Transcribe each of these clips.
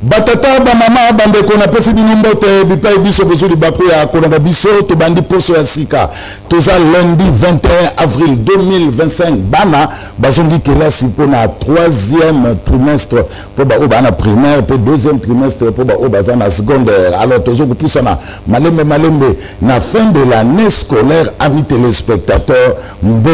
Batata ba mama bande kona pesi binombo te bipai biso bozuli bakoya kona biso to bandi poso ya sika toza lundi 21 avril 2025 bana bazongi kelasi pour na 3e trimestre pour ba bana primaire pour 2e trimestre pour ba bazana secondaire. Alors tozo ko pusana malembe na fin de l'année scolaire, amis téléspectateurs mbo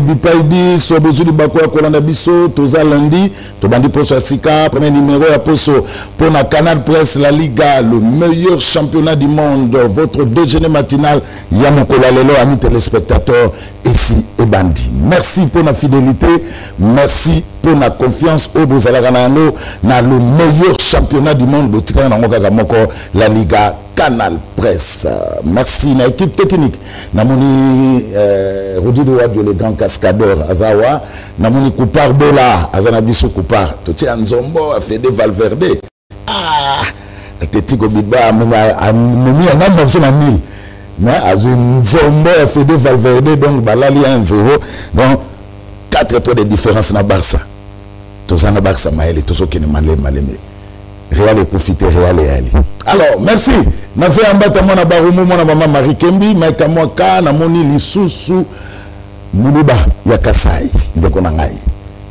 Bipaidi, Sobozuli Bakoya Kolanda Biso, Toza Lundi, Tobandi Poso Asika, premier numéro à Poso pour la Canal Presse, la Liga, le meilleur championnat du monde, votre déjeuner matinal, Yamokola Lelo, amis téléspectateurs, ici et Bandi. Merci pour la fidélité, merci pour la confiance au Bozalaganano, dans le meilleur championnat du monde, la Liga Canal Presse. Merci na équipe technique. Namoni Rodido Wadio le grand cascadeur Azawa, Namoni Koupar Bola, Azanabiso Koupar, Totia Nzombo a fait des Valverde. Ah, Tetiko Biba Mimi Anam sur la mille. Mais Nzombo a fait des Valverde, donc Balali 1-0. Donc 4 points de différence na Barça. Tozana Barça Maël et Tozo qui ne malé. Réal et profiter, Réal et Ali. Alors, merci. Na fait un bâtiment na barumu mona maman Marie Kembi, maika mwaka na moni lisusu muluba ya Kasai, ndeko na ngai.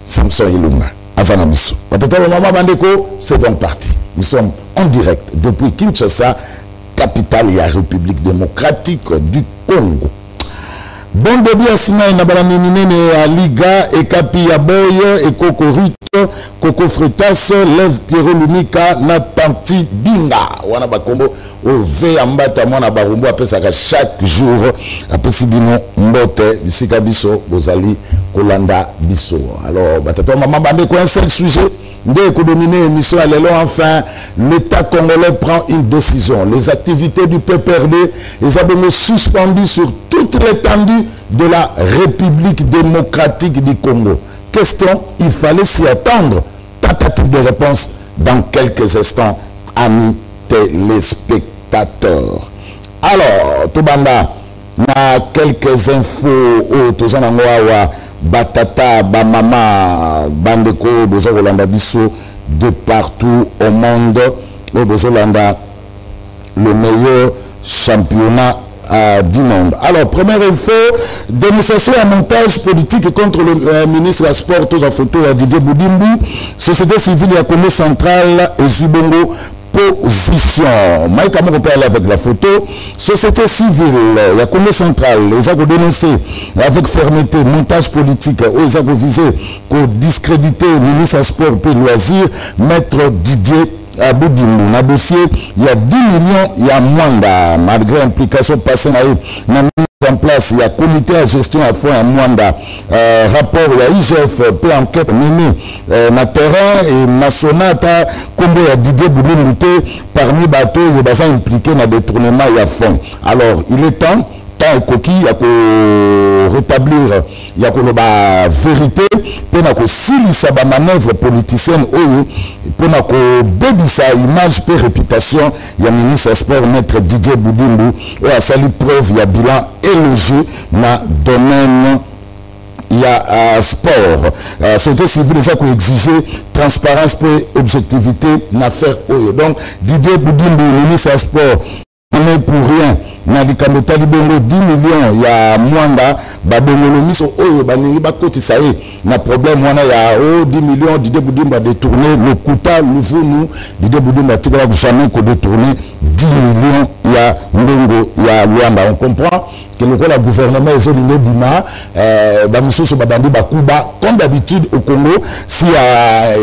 Samson Ilunga, Azana Biso. Patata maman bandeko, c'est donc parti. Nous sommes en direct depuis Kinshasa, capitale de la République démocratique du Congo. Bon début à Sima na balanini à Liga et Kapi ya Boy et Coco Rito, Coco Fritas, Lev Piero Lumika na Tanti Binga. Wana bakombo o ve ambata mona barumbo apesaka chaque jour apesi bino mbote bisika biso bozali kolanda biso. Alors batata maman bande ko un seul sujet dès que dominer l'émission à l'élo, enfin, l'État congolais prend une décision. Les activités du PPRD, les abonnés suspendus sur toute l'étendue de la République démocratique du Congo. Question, il fallait s'y attendre. Tentative de réponse dans quelques instants, amis téléspectateurs. Alors, Toubanda, na quelques infos au Tozanangoawa. Batata, Bamama, Bandeko, Bozolanda Bisso, de partout au monde, Bozolanda, le meilleur championnat du monde. Alors, première info, dénonciation à montage politique contre le ministre des Sports, aux photos Didier Boudimbu, société civile et commerce centrale et Zubongo. Position. Maïka on peut aller avec la photo. Société civile, la communauté centrale, les avons dénoncé avec fermeté, montage politique, aux avons visé pour discréditer le ministre des Sports et Loisirs, maître Didier Boudimbu. Dans le dossier, il y a 10 millions, il y a moins, malgré implication passée en place, il y a comité à gestion à fond à Mwanda, rapport, il y a IGF, peu enquête menée na terrain et Massonata, comme il y a Didier Boudimbu parmi bateaux, il y a impliqué dans le détournement et à fond. Alors, il est temps et coquille, il y a que rétablir, il y a que la vérité, pour que s'il y a des manœuvres politiciennes, pour que bébi sa image et réputation, il y a le ministre des Sports, maître Didier Boudimbu, et à sa preuve, il y a bilan élogieux dans le domaine. Il y a sport. Société civile, ça qui exige transparence et objectivité dans l'affaire. Donc, Didier Boudimbu, ministre des Sports, on n'est pour rien. Nalikameta libongo 10 millions il y a mwanda babongolo miso oyo baningi bakoti ça y na problème wana ya 10 millions Didier Boudimbu détourner le kuta luvunu Didier Boudimbu tika jamais ko détourner 10 millions il ya ndongo ya Luanda. On comprend que le gouvernement est zoné bima bamisoso babandi bakuba comme d'habitude au Congo s'il y a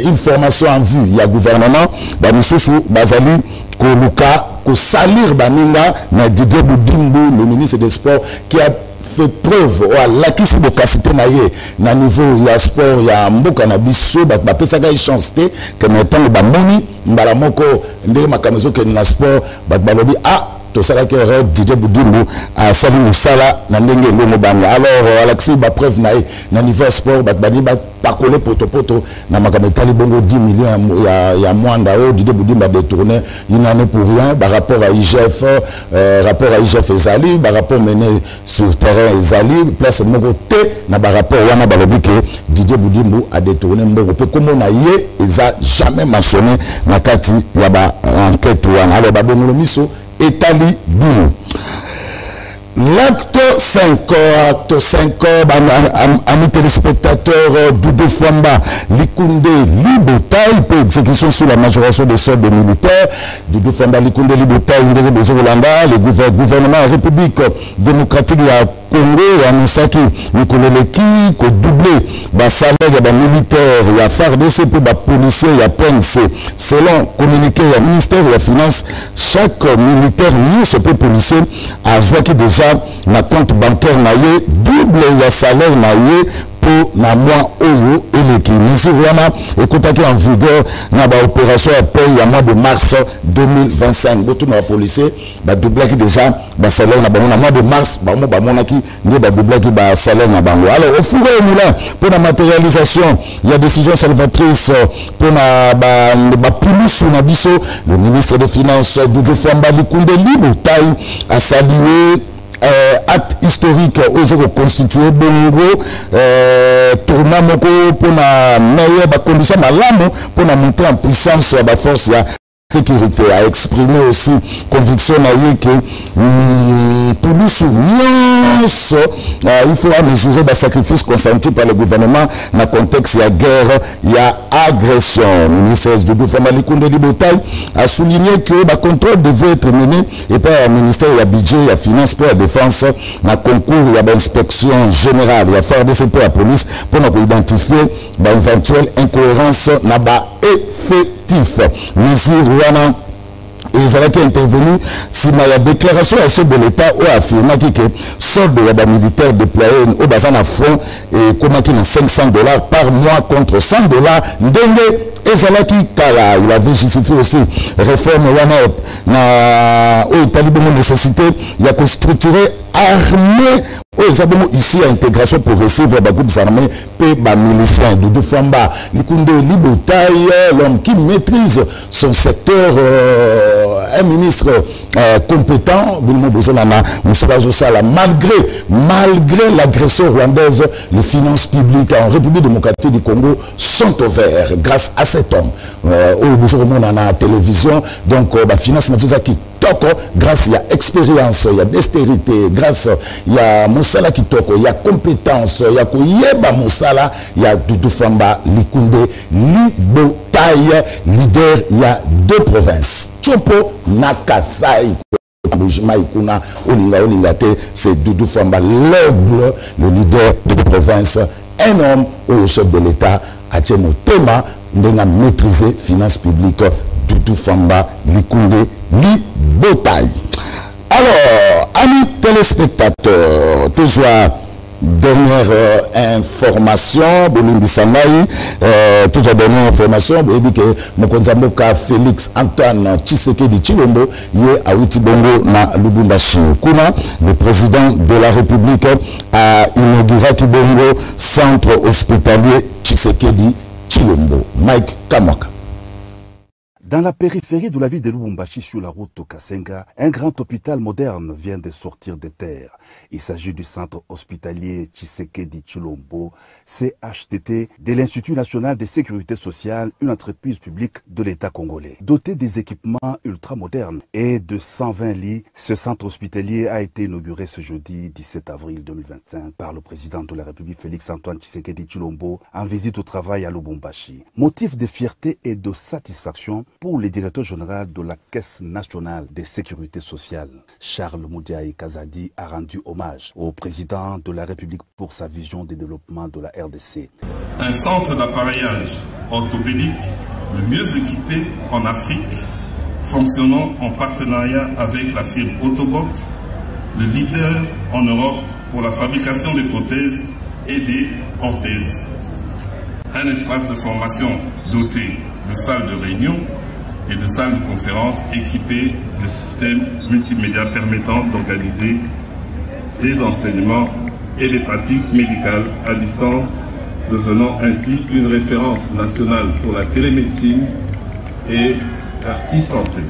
une formation en vue il y a gouvernement bamisoso bazali koluka ko salir baninga na Didier Boudimbu le ministre des Sports qui a fait preuve à l'acquis de capacité na niveau ya sport ya mboka na biso ba pesaka chance te que maintenant ba moni mbala moko ndé makamezo que na sport ba balobi tout ça là que Didier Boudimbu a sali musala na ndenge longo banga alors Alexis ba preuve na niveau sport ba pas collé poto na makametali bongo 10 millions ya mwanda o Didier Boudimbu a détourné une année pour rien par rapport à IGF ezali par rapport mené sur terrain ezali place moko te na par rapport wana balobi que Didier Boudimbu a détourné mbongo pe comme na ye eza jamais mentionné na kati ya ba enquête wana alors ba bongo miso Etali Bino. L'acte 5, amis téléspectateurs, Doudou Fwamba, Likunde, Libotaï, pour exécution sur la majoration des soldes militaires. Doudou Fwamba, Likunde, Libotaï, le gouvernement République démocratique de Congo a annoncé que Nicoleleki, que doublé le salaire des militaires, il y a FARDC pour les policiers, il y a PNC. Selon communiqué du ministère de la Finance, chaque militaire, nous, ce peu policier, a joué déjà na compte bancaire naie double le salaire naie pour na mois oyo eleki mesure wana ekotaki en vigueur na ba opération à paye ya mois de mars 2025 botu na policier ba doublaki déjà ba salaire na bango na mois de mars ba monaki nde ba doublaki ba salaire na bango alors au fur et à mesure pour la matérialisation il y a décision salvatrice pour na ba pulusu na biso le ministre des Finances Doudou Fwamba Likunde Libotaï a salué acte historique aux reconstituer bongo tournant moko pour la meilleure condition malamu pour la montée en puissance de la force ya sécurité a exprimé aussi conviction que pour nous il faut mesurer le sacrifice consenti par le gouvernement dans le contexte de la guerre, il y a agression. Le ministre Doudou Fwamba Likunde Libotaï a souligné que le contrôle devait être mené et par le ministère de la budget, il y a finance pour la défense, dans le concours, il y a l'inspection générale, il y a FARDC pour la police pour identifier l'éventuelle incohérence dans l'effectif. Mesure wana ils avaient intervenu si la déclaration à chef de l'État ou affirmé que solde de militaires déployés au bassin à front et comme à $500 par mois contre $100 ndenge ezalaki kala il avait justifié aussi réforme wana na au talibon nécessité il y a structurer armée ici à intégration progressive vers les groupes armés et les miliciens. Doudou Fwamba Likunde Libotaï, l'homme qui maîtrise son secteur, un ministre compétent, malgré l'agression rwandaise, les finances publiques en République démocratique du Congo sont au vert grâce à cet homme. On a la télévision, donc la finance qui grâce il y a expérience, il y a dextérité, grâce il y a Moussala Kitoko, il y a compétence, il y a Koyeba Moussala, il y a Doudou Fwamba Likunde Libotaï, leader, il y a deux provinces. Chopo Nakasai. C'est Doudou Fwamba, l'aigle, le leader de la province, un homme au chef de l'État, a Tema, n'a maîtrisé finances publiques. Doudou Fwamba Likunde Libotaï. Alors, amis téléspectateurs, toujours dernière information, toujours dernière information, vous avez que Mokonzamboka Félix Antoine Tshisekedi Tshilombo yé a Outibongo na Lubumbashi. Kuna, le président de la République a inauguré Kibongo centre hospitalier Tshisekedi Tshilombo. Mike Kamwaka. Dans la périphérie de la ville de Lubumbashi, sur la route au Kasenga, un grand hôpital moderne vient de sortir de terre. Il s'agit du centre hospitalier Tshisekedi Tshilombo, CHTT, de l'Institut national de sécurité sociale, une entreprise publique de l'État congolais. Doté des équipements ultramodernes et de 120 lits, ce centre hospitalier a été inauguré ce jeudi 17 avril 2025 par le président de la République Félix Antoine Tshisekedi Tshilombo en visite au travail à Lubumbashi. Motif de fierté et de satisfaction, pour le directeur général de la Caisse nationale de sécurité sociale. Charles Moudiaï Kazadi a rendu hommage au président de la République pour sa vision de développement de la RDC. Un centre d'appareillage orthopédique le mieux équipé en Afrique, fonctionnant en partenariat avec la firme Autoboc, le leader en Europe pour la fabrication des prothèses et des orthèses. Un espace de formation doté de salles de réunion et de salles de conférence équipées de systèmes multimédia permettant d'organiser des enseignements et des pratiques médicales à distance, devenant ainsi une référence nationale pour la télémédecine et la e-santé.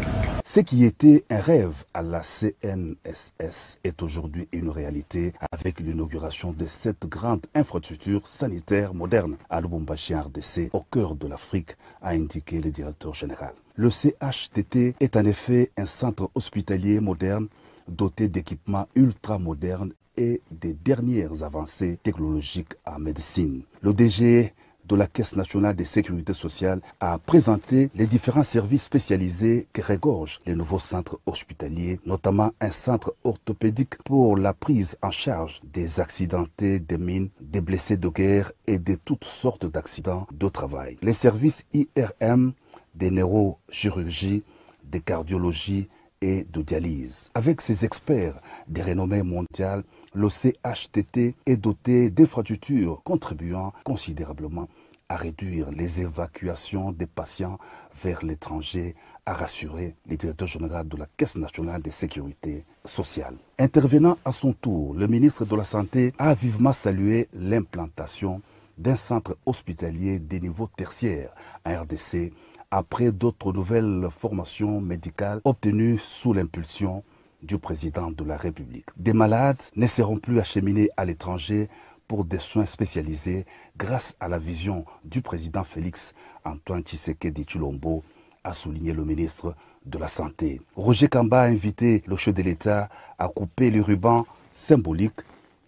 Ce qui était un rêve à la CNSS est aujourd'hui une réalité avec l'inauguration de cette grande infrastructure sanitaire moderne à Lubumbashi RDC, au cœur de l'Afrique, a indiqué le directeur général. Le CHTT est en effet un centre hospitalier moderne doté d'équipements ultra-modernes et des dernières avancées technologiques en médecine. Le DG de la Caisse nationale de sécurité sociale a présenté les différents services spécialisés qui regorgent les nouveaux centres hospitaliers, notamment un centre orthopédique pour la prise en charge des accidentés des mines, des blessés de guerre et de toutes sortes d'accidents de travail. Les services IRM, des neurochirurgies, de cardiologie et de dialyse. Avec ses experts de renommée mondiale, le CHTT est doté d'infrastructures contribuant considérablement à réduire les évacuations des patients vers l'étranger, a rassuré le directeur général de la Caisse nationale de sécurité sociale. Intervenant à son tour, le ministre de la Santé a vivement salué l'implantation d'un centre hospitalier de niveau tertiaire à RDC après d'autres nouvelles formations médicales obtenues sous l'impulsion du président de la République. Des malades ne seront plus acheminés à l'étranger pour des soins spécialisés grâce à la vision du président Félix Antoine Tshisekedi Tshilombo, a souligné le ministre de la Santé. Roger Kamba a invité le chef de l'État à couper le ruban symbolique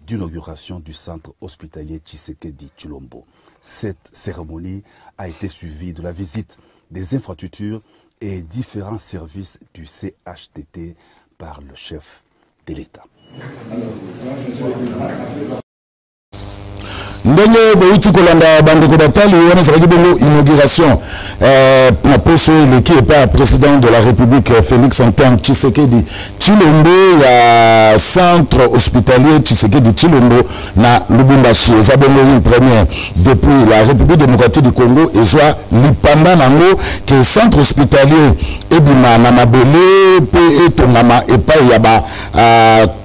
d'inauguration du centre hospitalier Tshisekedi Tshilombo. Cette cérémonie a été suivie de la visite des infrastructures et différents services du CHTT par le chef de l'État. ndenge bouti kolanda bandeko batali wana zaki bongo inauguration na poso eleki epa président de la République Félix Antoine Tshisekedi Tshilombo ya centre hospitalier Tshisekedi Tshilombo na Lubumbashi. Eza bongo une première depuis la République démocratique du Congo ezwa lipanda nango ke centre hospitalier ebima na mabele pe etongama epai ya ba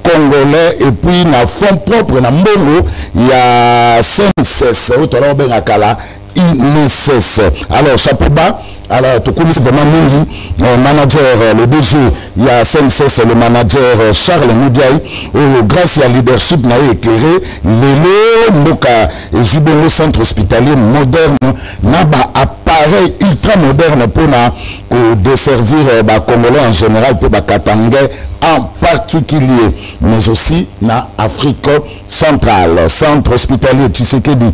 Congolais et puis na fonds propre na mbongo ya CNSS autour de Akala INSS. Alors chapeau bas. Alors tu connais vraiment mingi manager le DG il y a CNSS le manager Charles Moudiaï grâce à leadership na éclairé lelo mboka ezubongo centre hospitalier moderne na ba appareil ultra moderne pour na desservir ba Congolais en général pour ba Katangais en particulier, mais aussi na Afrique centrale. Centre hospitalier Tshisekedi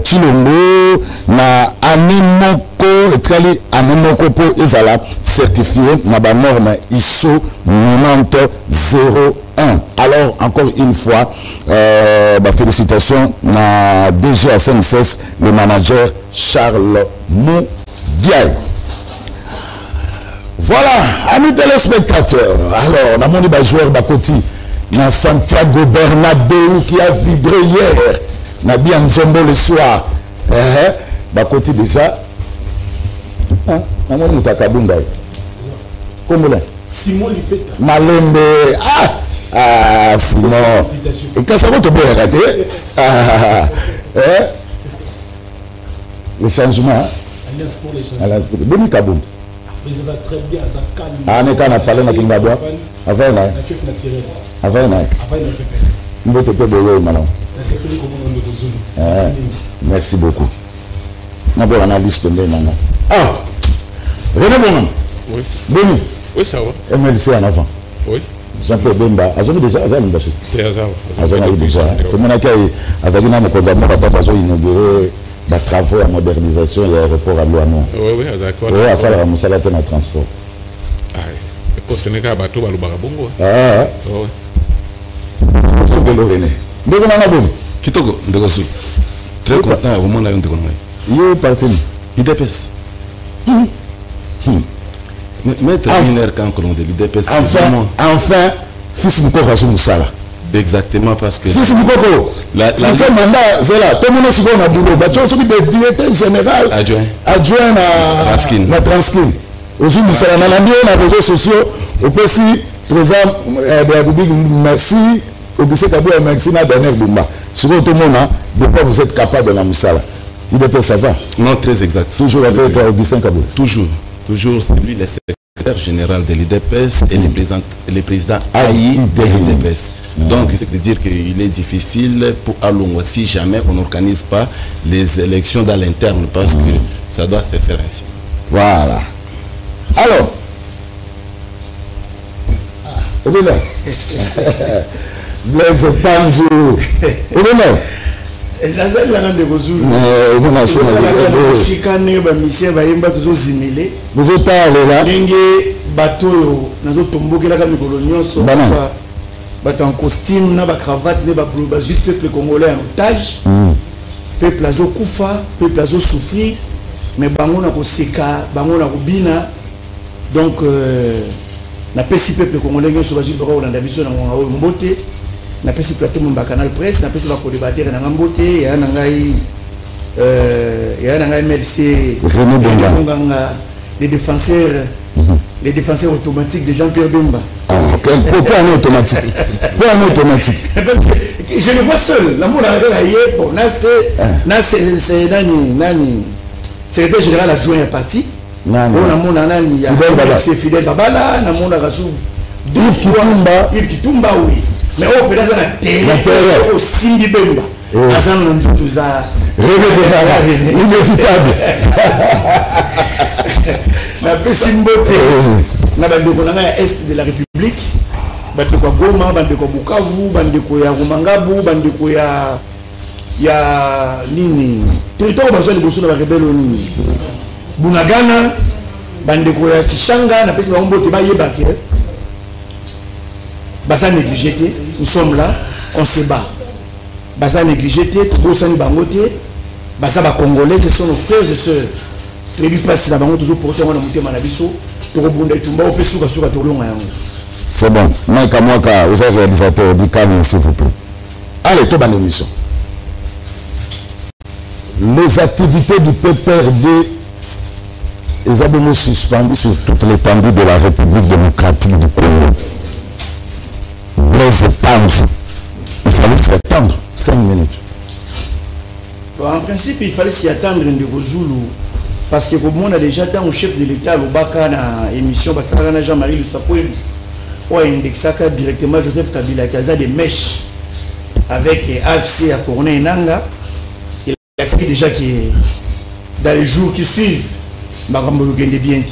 Tshilombo na anemoko etali anemoko po ezala certifié na ba norme ISO 9001. Alors encore une fois félicitations na DG SNCS le manager Charles Moudiaï. Voilà, amis téléspectateurs. Alors, on a mon joueur Bakoti, dans Santiago Bernabéu qui a vibré hier. On a bien Nzombo le soir. Bakoti déjà. On a mon Takabunda. Comment là? Simon Lifeta. Malembe. Ah, Simon. Et quand ça va te bien rater? Le changement. Alliance pour les changements. Boni Kaboum. Ça très bien, ça calme. Ah, on est quand on a parlé de Kingbabwa. Avant, là. Avant, là. Merci beaucoup. On a une analyse. Ah, René Bonan. Oui. Boni. Oui, ça va. MLC en avant. Oui. Jean-Pierre Bemba. Azoni déjà, Azali Mbashi. Azali déjà. Comme on a dit, Azali n'a pas inauguré les travaux de modernisation de l'aéroport à Louanon. Oui, d'accord. Oui, ça va nous aller dans transport. Ah, au Sénégal, bateau, bateau, bateau. Ah, oui. Kitoko, Ndegosu. Très content au moment où on est parti. IDPS. Maître Miner Kankolon de l'IDPS. Enfin, fils Moukoko Assou Moussala. Exactement, parce que. Fils Moukoko, le mandat, c'est là. Tout le monde se voit dans le boulot. Tu es le directeur général adjoint à Transkin. Aujourd'hui, nous sommes dans les réseaux sociaux. Au président de la République, merci. Au lycée Kabou, merci à Daniel Bumba. Sur tout le monde, de quoi vous êtes capable de la Moussala. IDPS, ça va? Non, très exact. Toujours avec Augustin Kabou. Toujours. Toujours, c'est lui le secrétaire général de l'IDPS et le président AI de l'IDPS. Donc, c'est de dire qu'il est difficile pour Alongo si jamais on n'organise pas les élections dans l'interne parce que ça doit se faire ainsi. Voilà. Alors, Oubina, Blaise Panjou, Oubina. en costume, na cravate, na peuple congolais en otage, peuple azo koufa, peuple azo souffrir, mais bango na koseka, bango na kobina, donc na pesi peuple congolais nyo sobaji bako olanda biso na ngwa mbote, na pesi plateau mon canal presse, na pesi ba ko débattre na ngambote, ya na ngai merci René Bonga, les défenseurs automatiques de Jean-Pierre Bemba. Pourquoi un automatique? Pourquoi un automatique? Je le vois seul. L'amour c'est Nani, secrétaire général adjoint à parti. C'est Fidel Babala, Yves Kitumba, oui. Mais au pédage au Cindy Bemba. Inévitable. La Fessimbote, na bandeko na est de la République, bandeko Goma, bandeko Bukavu, bandeko ya Rumangabu, bandeko ya nini. Territoire besoin de bosso na rebelle nini. Bunagana, bandeko ya Kishanga, na pesi ba mbote ba yebake. Basa négligé, nous sommes là, on se bat. Basa négligé, bosani bangote, basa ba congolais, ce sont nos frères et sœurs. Les passe là toujours porter on a monté manabiso to rebonda tumba au pesuka suka to longa yango. C'est bon. Mike Mwaka, vous êtes réalisateur du calme s'il vous plaît. Allez, tout dans l'émission. Les activités du PPRD les abonnés suspendus sur toute l'étendue de la République démocratique du Congo. Blaise Panjou. Il fallait s'y attendre 5 minutes. En principe, il fallait s'y attendre de Zulu. Parce que comme on a déjà tant au chef de l'État, au Baka, na émission, parce que a Jean-Marie Le Sapoil, ou a indexé directement Joseph Kabila, qui a des mèches avec AFC à Corneille Nanga. Il a dit déjà que dans les jours qui suivent, il va y bien.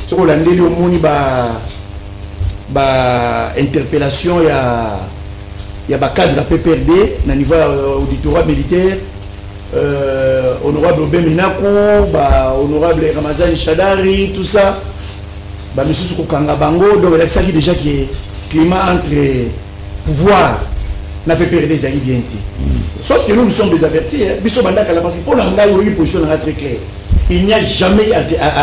Ce qu'on a dit, il y a interpellation, il y a un cadre PPRD, au niveau auditorat militaire. Honorable Beminako, honorable Ramazani Chadari, tout ça, monsieur Soukanga Bango, donc il y a déjà qui est climat entre pouvoir, n'a pas perdu des années bien. Sauf que nous sommes des avertis, il n'y a jamais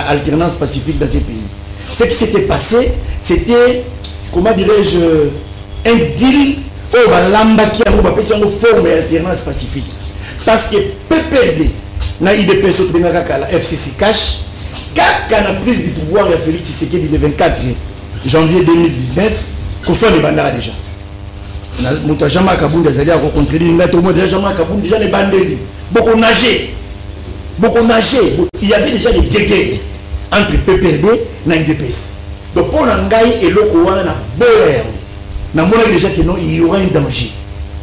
alternance pacifique dans ces pays. Ce qui s'était passé, c'était, comment dirais-je, un deal où Lamba qui a une forme d'alternance pacifique. Parce que PPRD, na IDPS, la FCC cache, quand la prise du pouvoir de Félix Tshisekedi le 24 janvier 2019, qu'on soit les bandards déjà. Nous jamais Kabounda Zali a rencontré les déjà les bandits. Beaucoup nagé. Il y avait déjà des guerres entre PPRD et IDPS. Donc pour l'angaï et l'Okowana na boer, na mona déjà que non, il y aura un danger.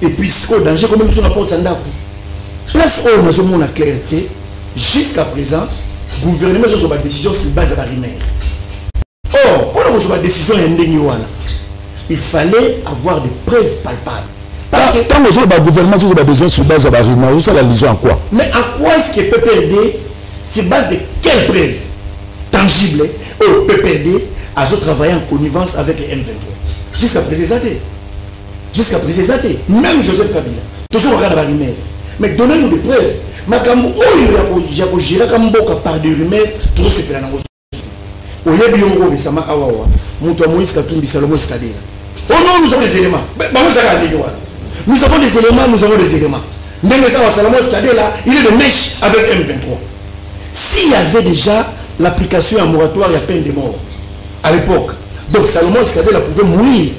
Et puis ce danger, comme nous on apporte Sandaku. Place où nous avons la clarté, jusqu'à présent, le gouvernement a une décision sur base de la rumeur. Or, pour nous avoir une décision, il fallait avoir des preuves palpables. Quand nous avons le gouvernement, nous avons besoin sur base de la rumeur, ça la liaison en quoi? Mais en quoi est-ce que PPRD, sur base de quelle preuve tangible au PPRD a travaillé en connivence avec les M23? Jusqu'à présent, jusqu'à présent, même Joseph Kabila, toujours regarde la rumeur. Mais donnez-nous des preuves. Makambo, il y a géré par des rumeurs, tout se fait dans le au Yabiongo récemment, Awawa, Moutamoïs Katumbi, Salomon Skadea. Oh non, nous avons des éléments. Nous avons des éléments, nous avons des éléments. Même Salomon Skadea, il est de mèche avec M23. S'il y avait déjà l'application à moratoire, il y a peine de mort à l'époque. Donc Salomon Skadea pouvait mourir.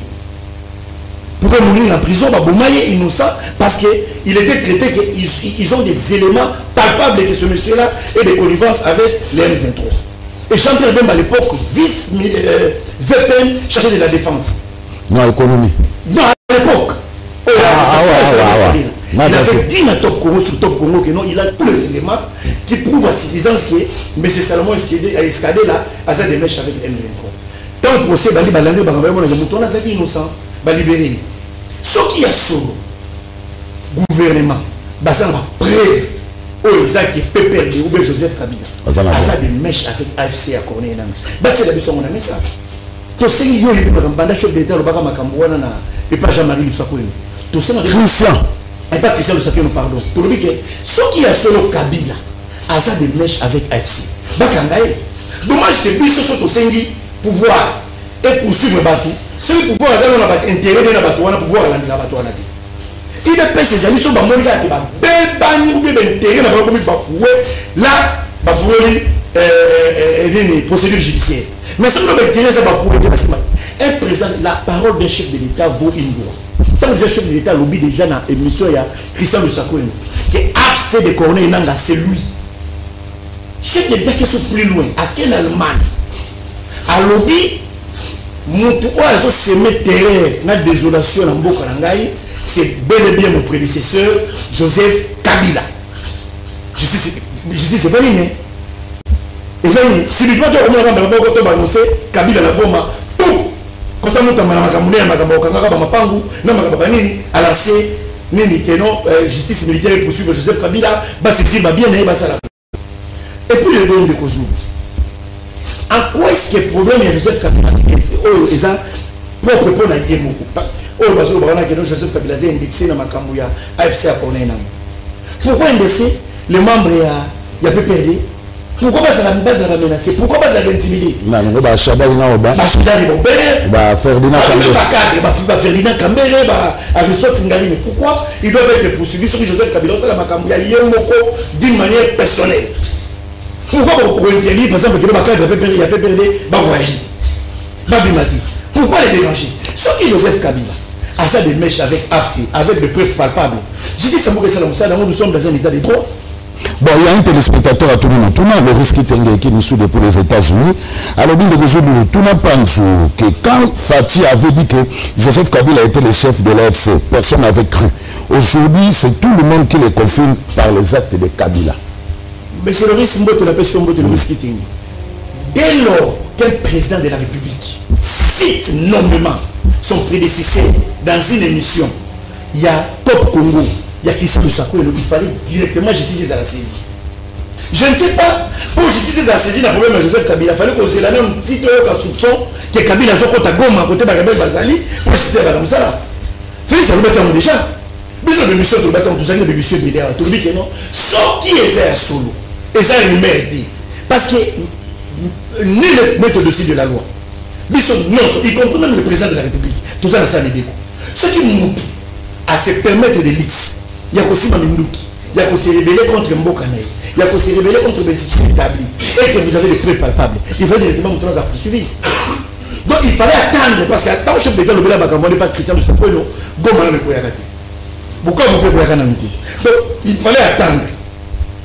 Pouvait mourir en prison, Baboumaye innocent, parce qu'il était traité qu'ils ont des éléments palpables que ce monsieur-là est de connivence avec les M23. Et Jean-Pierre Bemba à l'époque, vice-VPN, chargé de la défense. Non, économie. Non, à l'époque. Il avait dit à Top Congo sur Top Congo que non, il a tous les éléments qui prouvent à suffisance que M. Salomon Escadé là, a ça des mèches avec M23. Tant le procès, Bali Balandé, on a ça qui est innocent, libéré. Ce qui a solo, gouvernement, ça n'a preuve. Isaac PPRD ou Joseph Kabila. Asa des mèches avec AFC à Corneille. Bâti la mission, on a mis ça. Tu sais, il y a un chef d'État, le Baka Makambouana, et pas Jean-Marie Lussakoyo. Tu sais, Christian. Et pas Christian Lussakoyo, pardon. Tu le dis que ce qui a solo Kabila, Asa des mèches avec AFC. Bakangaye. Dommage que Bisso soit au Sengi, pouvoir et poursuivre Batou. Ce pouvoir, c'est un intérêt de la Batouana, pouvoir la Batouana. Il est ses amis sont bamoni qui ba bébani ou bien intérêt na ba bafoué là bafoué les procédures judiciaires. Mais ce que l'on intérêt c'est bafoué un président, la parole d'un chef de l'État vaut une loi. Tant que le chef de l'État lobby déjà dans l'émission il y a Christian Lussakoyo que AFC de Corneille Nanga c'est lui. Chef de l'État qui est plus loin à quelle Allemagne à lobby mutu oyo semé terreur na désolation na mboka nangai. C'est bel et bien mon prédécesseur, Joseph Kabila. Justice, c'est pas ligne. Et si tu as annoncé Kabila la bombe, pouf! Comme ça, nous avons à la C, justice militaire poursuivre Joseph Kabila, c'est bien. Et puis le don de Kozou. En quoi est-ce que le problème de Joseph Kabila est ça propre pour la Yémo? Joseph Kabila est indexé dans ma cambouya AFC à Corneille. Pourquoi indexé les membres il y a PPRD? Pourquoi pas ça la menacer? Pourquoi pas ça l'intimider? Non, bah Ferdinand Kambere, Aristote Ngari. Mais pourquoi ils doivent être poursuivis sur Joseph Kabila dans ma cambouya d'une manière personnelle? Pourquoi pour interdire par exemple que il y a PPRD va voyager? Pourquoi les déranger? Ce qui Joseph Kabila a ça des mèches avec AFC, avec des preuves palpables. Je dis ça, nous sommes dans un état de droit. Bon, il y a un téléspectateur à tout le monde. Tout le monde, le risque qui nous suit depuis les États-Unis. Alors, tout le monde pense que quand Fatih avait dit que Joseph Kabila était le chef de l'AFC, personne n'avait cru. Aujourd'hui, c'est tout le monde qui le confirme par les actes de Kabila. Mais c'est le risque de la personne de risque. Dès lors qu'un président de la République cite nommément son prédécesseur dans une émission, il y a Top Congo, il y a Christian Lussakoyo, il fallait directement justice dans la saisie. Je ne sais pas, pour justice dans la saisie, le problème de Joseph Kabila, il fallait qu'on se l'annonce un petit soupçon que Kabila a fait à Goma, à côté de Bagabel Bazali, pour justice dans la Moussala. Félix a le déjà. Besoin de mission de bâtiment, tout ça, de mission de milliards, tout le monde, non. Sauf qui est à solo, et ça, il mérite. Parce que nul ne met au-dessus de la loi. Non, y compris même le président de la République. Tout ça, c'est un déco. Ce qui nous à se permettre de l'X, il y a aussi Mamindouki, il y a aussi se rébeller contre Mbokane, il y a aussi se rébeller contre des institutions établies, et que vous avez des preuves palpables. Il fallait directement vous trans à poursuivre. Donc il fallait attendre, parce qu'à tant chef d'État, le Béla Bagambo n'est pas Christian Lussakoyo, Goma ne peut y aller. Pourquoi vous pouvez y aller? Donc il fallait attendre.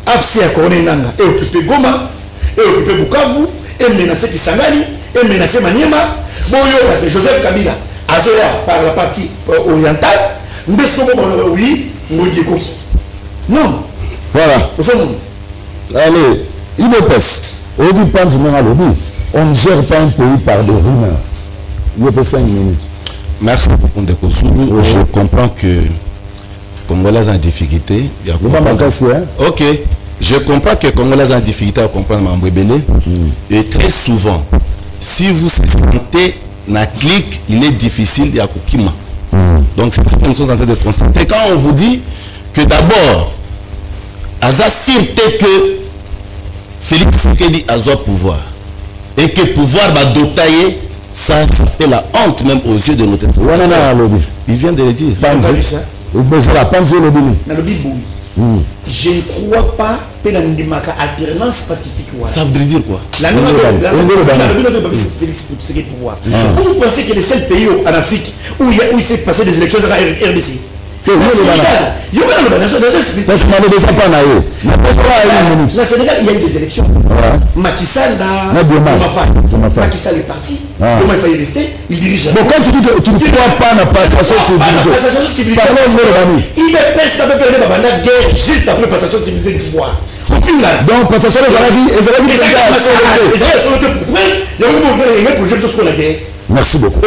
AFC à Corneille Nanga et occuper Goma, et occuper Bukavu, et menacer Kisangani, et menacer Maniema. Bon, Joseph Kabila, Azoya par la partie orientale, oui, non. Voilà. Allez, IDPS, on ne gère pas un pays par des rumeurs. Il y a 5 minutes. Merci beaucoup de Kosoulou. Je comprends que Congolais en difficulté. Ok. Je comprends que Congolais en difficulté à comprendre Mambouébélé. Et très souvent, si vous sentez na clique, il est difficile de Kukima. Donc c'est ce que nous sommes en train de constater. Quand on vous dit que d'abord, Aza sûreté que Félix Tshisekedi a le pouvoir et que pouvoir va dotailler, ça fait la honte même aux yeux de notre il vient de le dire. Je ne crois pas que la alternance pacifique. Ça voudrait dire quoi? Vous pensez que le seul pays en Afrique où il s'est passé des élections à RDC? Parce qu'on n'avait déjà pas naïf. Le Sénégal, il y a eu des élections. Macky Sall Macky Sall est parti. Comment il fallait rester? Il dirige. Bon, quand tu dis que tu ne crois pas à la passation civilisée, il me pèse la guerre juste après la passation civilisée du pouvoir. Donc, passation la guerre. Merci beaucoup.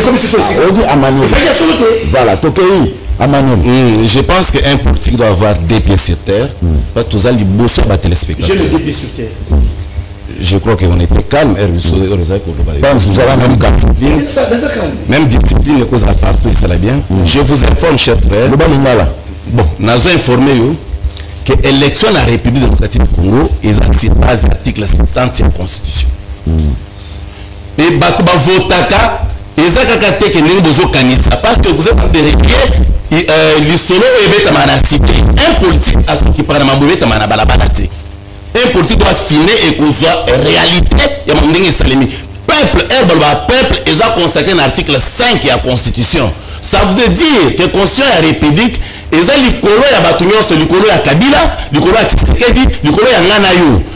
Voilà, Tokei. Je pense qu'un politique doit avoir des pieds sur terre. Parce que tous les beaux sont téléspectateurs. J'ai le pieds sur terre. Je crois qu'on était calme. Même discipline, les causes à partout, ça va bien. Je vous informe, chers frères. Bon, nous avons informé que l'élection de la République démocratique du Congo est à l'article 70 de la Constitution. Et Bakuba Votaka, parce que vous êtes en vérité, un politique a ce qui parle de un politique doit affiner et qu'on soit réalité. Peuple est consacré à l'article 5 de la Constitution. Ça veut dire que Constitution de la République est à Kabila,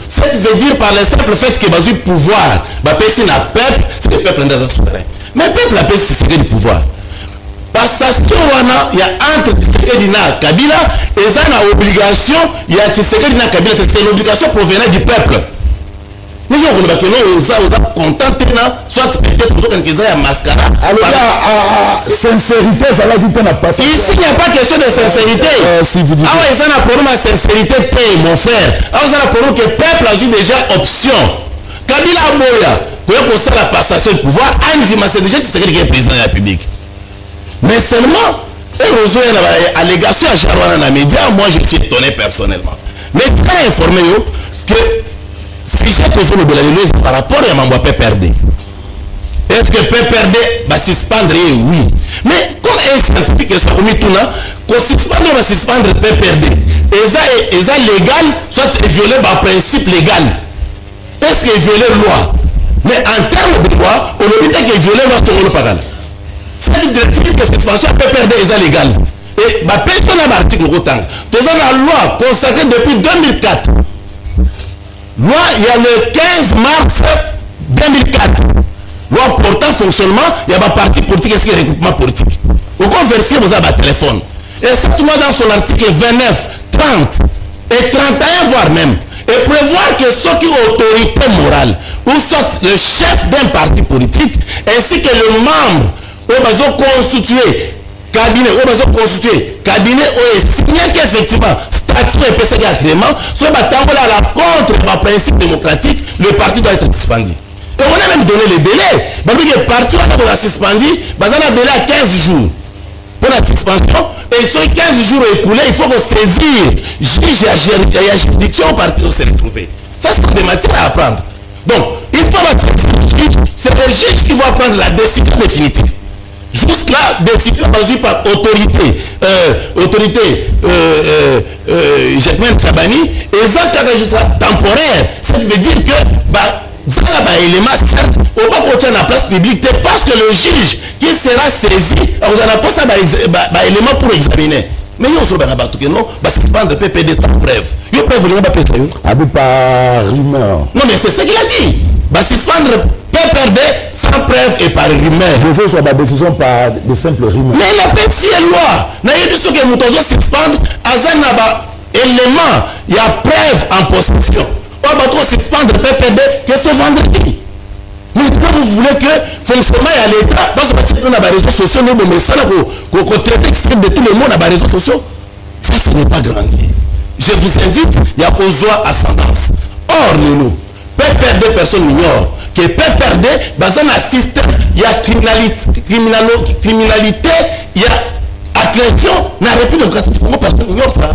ça veut dire par le simple fait que le pouvoir, c'est le peuple dans un souverain. Mais le peuple a c'est du pouvoir. Passation, il y a entre Tshisekedi na Kabila, et ça a une obligation, il y a Tshisekedi na Kabila, c'est l'obligation provenant du peuple. Mais on va content, soit peut-être pour qu'ils aient un mascara. Alors, sincérité, ça va dire qu'on a passé. Ici, il n'y a pas question de sincérité. Si vous dites. Ah ouais, ça n'a pas de sincérité, mon frère. Ah, ça n'a pas de que le peuple a eu déjà option. Kabila Moya, pour la passation du pouvoir, Andy c'est déjà Tshisekedi qui est président de la République. Mais seulement, et allégation à Jarouana dans les médias, moi je suis étonné personnellement. Mais très informé que si j'ai posé le Belalinoise par rapport à Mambo PPRD, est-ce que PPRD va suspendre? Oui. Mais comme un scientifique est sorti tout là, qu'on suspendre va suspendre PPRD. Et ça légal, soit violé par principe légal. Est-ce qu'il est violé la loi? Mais en termes de loi, on ne dit qu'il est violé la loi sur le pagal. C'est-à-dire que cette façon peut perdre les légales. Et ma personne a l'article autant. Dans la loi consacrée depuis 2004. Loi, il y a le 15 mars 2004. Loi portant fonctionnement, il y a ma parti politique et un regroupement politique. Au conversier, vous avez un téléphone. Et cette loi dans son article 29, 30 et 31 voire même, et prévoir que ceux qui ont autorité morale, ou soit le chef d'un parti politique, ainsi que le membre au constitué cabinet cabinet où signé qu'effectivement statut et PC agrément soit à la contre par principe démocratique, le parti doit être suspendu. Et on a même donné le délai. Parce que le parti doit être suspendu, on a donné à 15 jours pour la suspension. Et sur 15 jours écoulés, il faut saisir juge et la juridiction au parti de se retrouver. Ça, c'est des matières à apprendre. Donc, il faut c'est le juge qui va prendre la décision définitive. Jusque-là, décision basée par autorité, Jacqueline Sabani, et ça, quand je serai temporaire, ça veut dire que, ça là, élément, certes, on va continuer à la place publique, parce que le juge qui sera saisi, vous en avez pas ça, élément pour examiner. Mais nous, on se va tout que non, c'est pas de PPD sans preuve. Il preuve, il n'y a pas ça. Par rumeur. Non, mais c'est ce qu'il a dit. Suspendre PPRD sans preuve et par rumeur. Je veux sur la décision par de simples rumeurs. Mais la petite loi, il y a des choses que nous devons suspendre, élément, il y a preuve en possession. On va trop suspendre PPRD que ce vendredi. Mais quand vous voulez que fonctionnement à l'État, parce que on a des réseaux sociaux, mais ça, qu'on traite extrême de tout le monde à des réseaux sociaux, ça, ce n'est pas grandir. Je vous invite, il y a besoin ascendance. Or, nous, peut perdre des personnes ignorent, que peut perdre, dans un système, il y a criminalité, il y a agression, dans la République démocratique, comment personne ignore ça?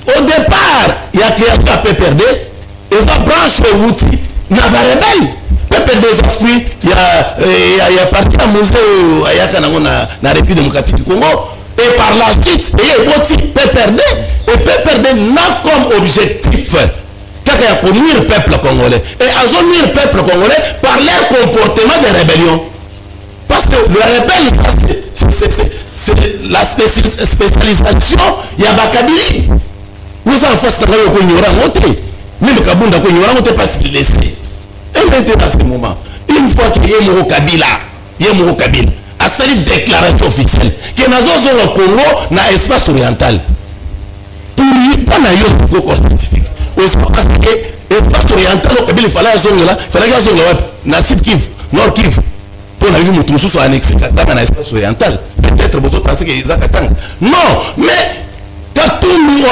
Au départ, il y a création à PPRD, et ça branche le outil. Il y a des rebelles. PPRD, ça fuit, il y a parti à musée, il y a la République démocratique du Congo. Et par la suite, il y a aussi PPRD. Et PPRD n'a comme objectif qu'à nuire le peuple congolais. Et à nuire le peuple congolais par leur comportement de rébellion. Parce que le rebelle, c'est la spécialisation, il y a Bakabili. Nous avons fait ça qu'on y aura monté. Mais le Kabunda qu'on y aura monté parce qu'il laissé. Et maintenant, à ce moment, une fois qu'il y a Moro Kabila, à cette déclaration officielle, que nous avons au Congo, dans l'espace oriental. Pour lui, pas dans le corps scientifique. Parce que l'espace oriental, au Kabila, il fallait qu'il y ait un site Kiv, Nord Kiv. Pour la vie, nous sommes annexés dans l'espace oriental. Peut-être vous pensez qu'il y a non, mais quand tout le monde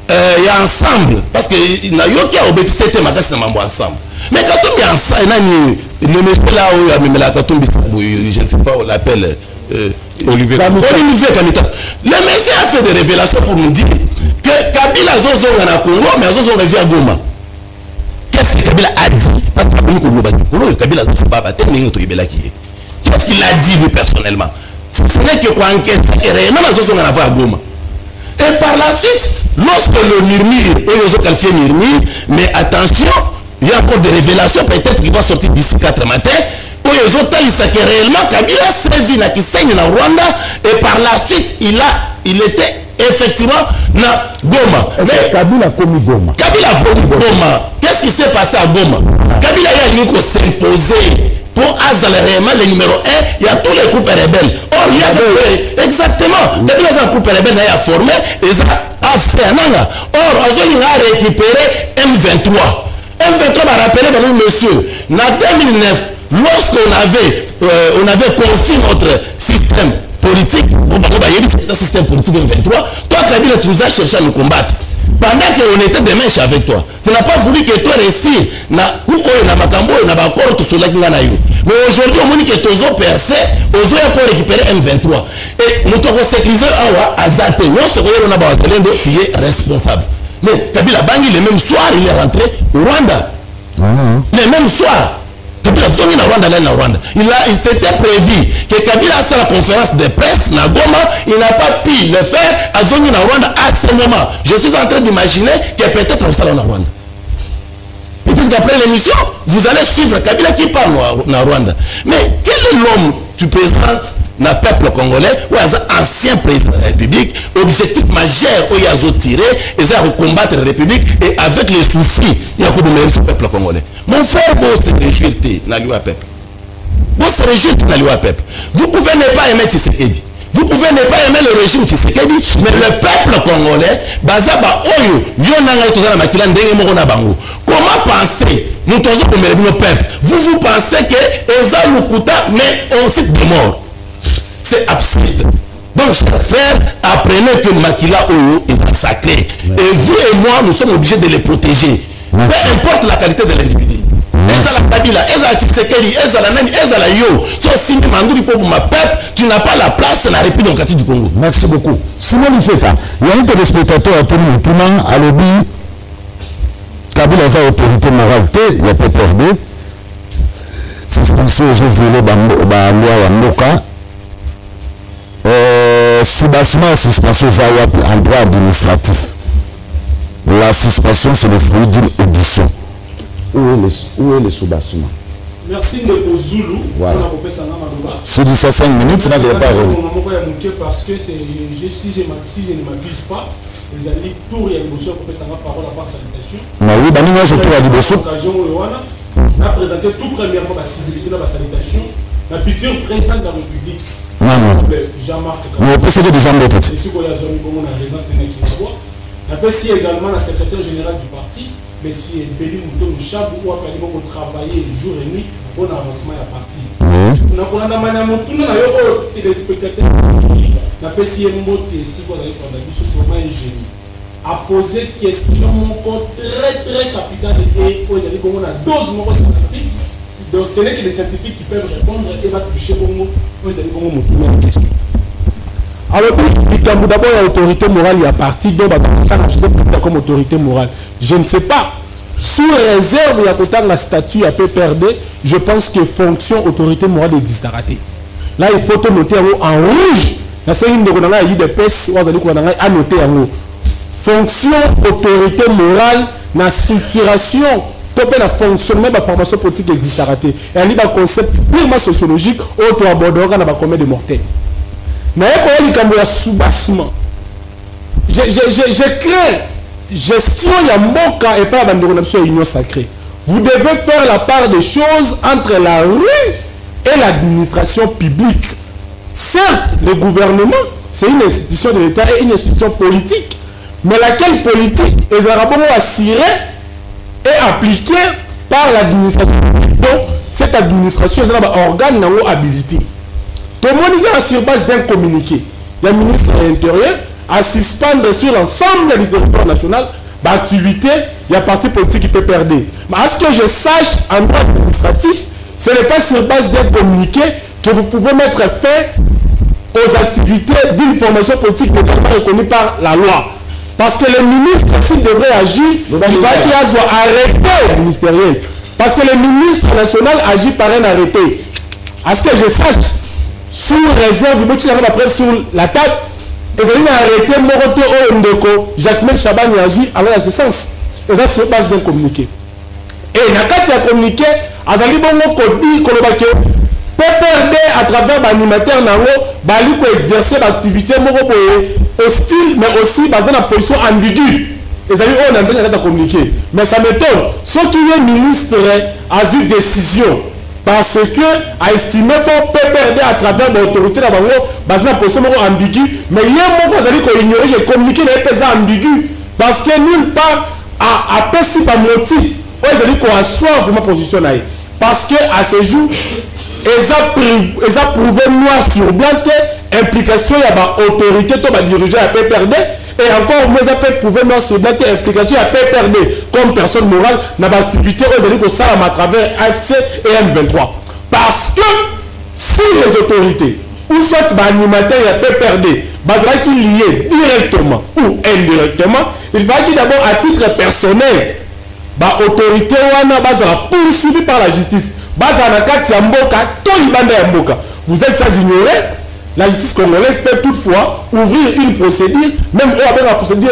il y a ensemble, parce que il y a qui a obéi c'était ma casse ensemble. Mais quand tout est ensemble, le monsieur là où il y a même la Katumbi, je ne sais pas, on l'appelle Olivier Kamita. Le monsieur a fait des révélations pour nous dire que Kabila Zozo en Congo, mais Zozo revient à Goma. Qu'est-ce que Kabila a dit? Parce que Kabila Zozo pas battu, mais il qu'est-ce qu'il a dit lui personnellement? Ce n'est que quoi enquête et réellement Zozo en avoir à Goma. Et par la suite, lorsque le murmure, ils ont qualifié murmure, mais attention, il y a encore des révélations, peut-être qu'il va sortir d'ici 4 matins, où ils ont dit que réellement Kabila servi qui saigne dans Rwanda, et par la suite, il était effectivement dans Goma. Mais Kabila a commis Goma. Kabila a commis Goma. Qu'est-ce qui s'est passé à Goma? Kabila a eu s'imposer. Pour Azal réellement le numéro 1, il y a tous les groupes rebelles. Or, il y a exactement. Depuis les groupes rebelles, il y a formé, et ça a fait un an. Or, on a récupéré M23. M23 m'a rappelé, monsieur, en 2009, lorsqu'on avait conçu notre système politique, c'est un système politique M23, toi, Kabila, tu nous as cherché à nous combattre. Pendant qu'on était des mèches avec toi, tu n'as pas voulu que toi réussisses na makambo na bakoro to solaki na yo. Mais aujourd'hui on dit que tu as percé, ozo ya pour récupérer M23. Et nous t'avons sécurisé awa azate. Non ce qu'on a bazalendo qui est responsable. Mais Kabila Bangi le même soir il est rentré au Rwanda. Le même soir. Kabila Zongi na Rwanda là na Rwanda. Il s'était prévu que Kabila a la conférence de presse na Goma, il n'a pas pu le faire à Zongi na Rwanda à ce moment. Je suis en train d'imaginer que peut-être on sera na Rwanda. Peut-être qu'après l'émission, vous allez suivre Kabila qui parle na Rwanda. Mais quel est l'homme tu présentes dans le peuple congolais ou un ancien président de la République, objectif majeur où il y a tiré et ça combattre la République et avec les soucis, il y a beaucoup de mérite sur le peuple congolais. Mon frère, vous se réjouir dans le peuple. Vous se réjouir dans le peuple. Vous pouvez ne pas aimer Tshisekedi. Vous pouvez ne pas aimer le régime Tshisekedi, mais le peuple congolais, Bazaba Oyo, Yonanga Tozana Makila Ndenge Mokona Bango. Comment penser, nous tous comme le peuple, vous pensez que Eza Lukuta, mais on cite de mort. C'est absurde. Donc, chers frères, apprenez que Makila Oyo est sacré. Et vous et moi, nous sommes obligés de les protéger. Peu importe la qualité de l'individu. Ezala Kabila, Ezala Tshisekedi, Ezala Nani, Ezala Yo. So, si tu m'as pour ma peuple, tu n'as pas la place dans la République démocratique du Congo. Merci beaucoup. Simon Lifeta, il y a un téléspectateur à tout le monde, à l'objet. Kabila a une autorité morale, il n'y a pas perdu. Suspension, ils ont violé la loi Wamboka. Sous-bassement, suspension va en droit administratif. La suspension, c'est le fruit d'une audition. Où est le sous-bassement? Merci de Zulu. Voilà. Sur 5 minutes, tu n'avais pas rôle. Parce que si je ne m'abuse pas, les alliés tour et l'émotion pour que ça n'a parole à part salutation. Oui, je tour à l'émotion. On a présenté tout premièrement la civilité de la salutation, la future présidente de la République. Non. Jean-Marc. On peut essayer de gens d'autres. Et si vous avez la résidence de Nakimawa, on a également la secrétaire générale du parti, mais si Béli Mouton Chab ou après ils vont travailler jour et nuit pour l'avancement de la partie. On a demandé à mon tour les spectateurs n'a pas si un mot si vous avez c'est vraiment un génie à poser question très très capitale et vous allez on a 12 mots scientifiques donc ce n'est que les scientifiques qui peuvent répondre et va toucher vous allez mon tour la question. Alors, d'abord, l'autorité morale, il y a parti donc comme autorité morale. Je ne sais pas. Sous réserve, il y a la statut à PPRD, je pense que fonction autorité morale est disparaté. Là, il faut te noter en rouge. Là, c'est une de l'IDPS, à noter en haut. Fonction autorité morale, la structuration, la fonctionnement de la formation politique est disparaté. Et il y a un concept purement sociologique, auto-abordera dans combien de mortels. Mais quand il y a un sous-bassement, je crains gestion il y a mon cas et pas la union sacrée. Vous devez faire la part des choses entre la rue et l'administration publique. Certes, le gouvernement, c'est une institution de l'État et une institution politique, mais laquelle politique est assurée et appliquée par l'administration publique. Donc, cette administration est un organe habilité. Tout le monde est sur base d'un communiqué. Le ministre de l'Intérieur à suspendre sur l'ensemble du territoire national l'activité, il y a parti politique qui peut perdre. Mais à ce que je sache, en droit administratif, ce n'est pas sur base d'un communiqué que vous pouvez mettre fin aux activités d'une formation politique notamment reconnue par la loi. Parce que le ministre, s'il devrait agir, il va qu'il soit arrêté ministériel. Parce que le ministre national agit par un arrêté. À ce que je sache, sous réserve, il va après sur la table, et il a arrêté Moroto Ondeko, Jacques Chaban Yazui, alors dans ce sens. Et ça, c'est base d'un communiqué. Et dans le communiqué, Azali Bongo Kodi Kolobake, PPRD à travers l'animateur Nango, Bali pour exercer l'activité hostile, mais aussi basée dans la position ambiguë. Et ça, on a bien communiqué. Mais ça m'étonne. Ce qui est ministre a eu décision. Parce que, a estimé pour PPRD à travers l'autorité de basée dans la position ambiguë, mais il y a un mot qu'on ignorer, il est communiqué dans les pays ambigus. Parce que nulle part, à pessi par motif, on dit qu'on assoit vraiment position là. Parce que, à ce jour, ils ont prouvé noir sur blanc implication il y a l'autorité qui diriger à PPRD et encore moins ils ont prouvé noir sur blanc implication à PPRD comme personne morale dans l'activité aux ça à travers AFC et M23 parce que si les autorités ou soit l'animateur à PPRD va qu'il lié directement ou indirectement il va qu'il d'abord à titre personnel l'autorité va poursuivie par la justice. Vous êtes sans ignorer, la justice congolaise peut toutefois ouvrir une procédure, même avec la procédure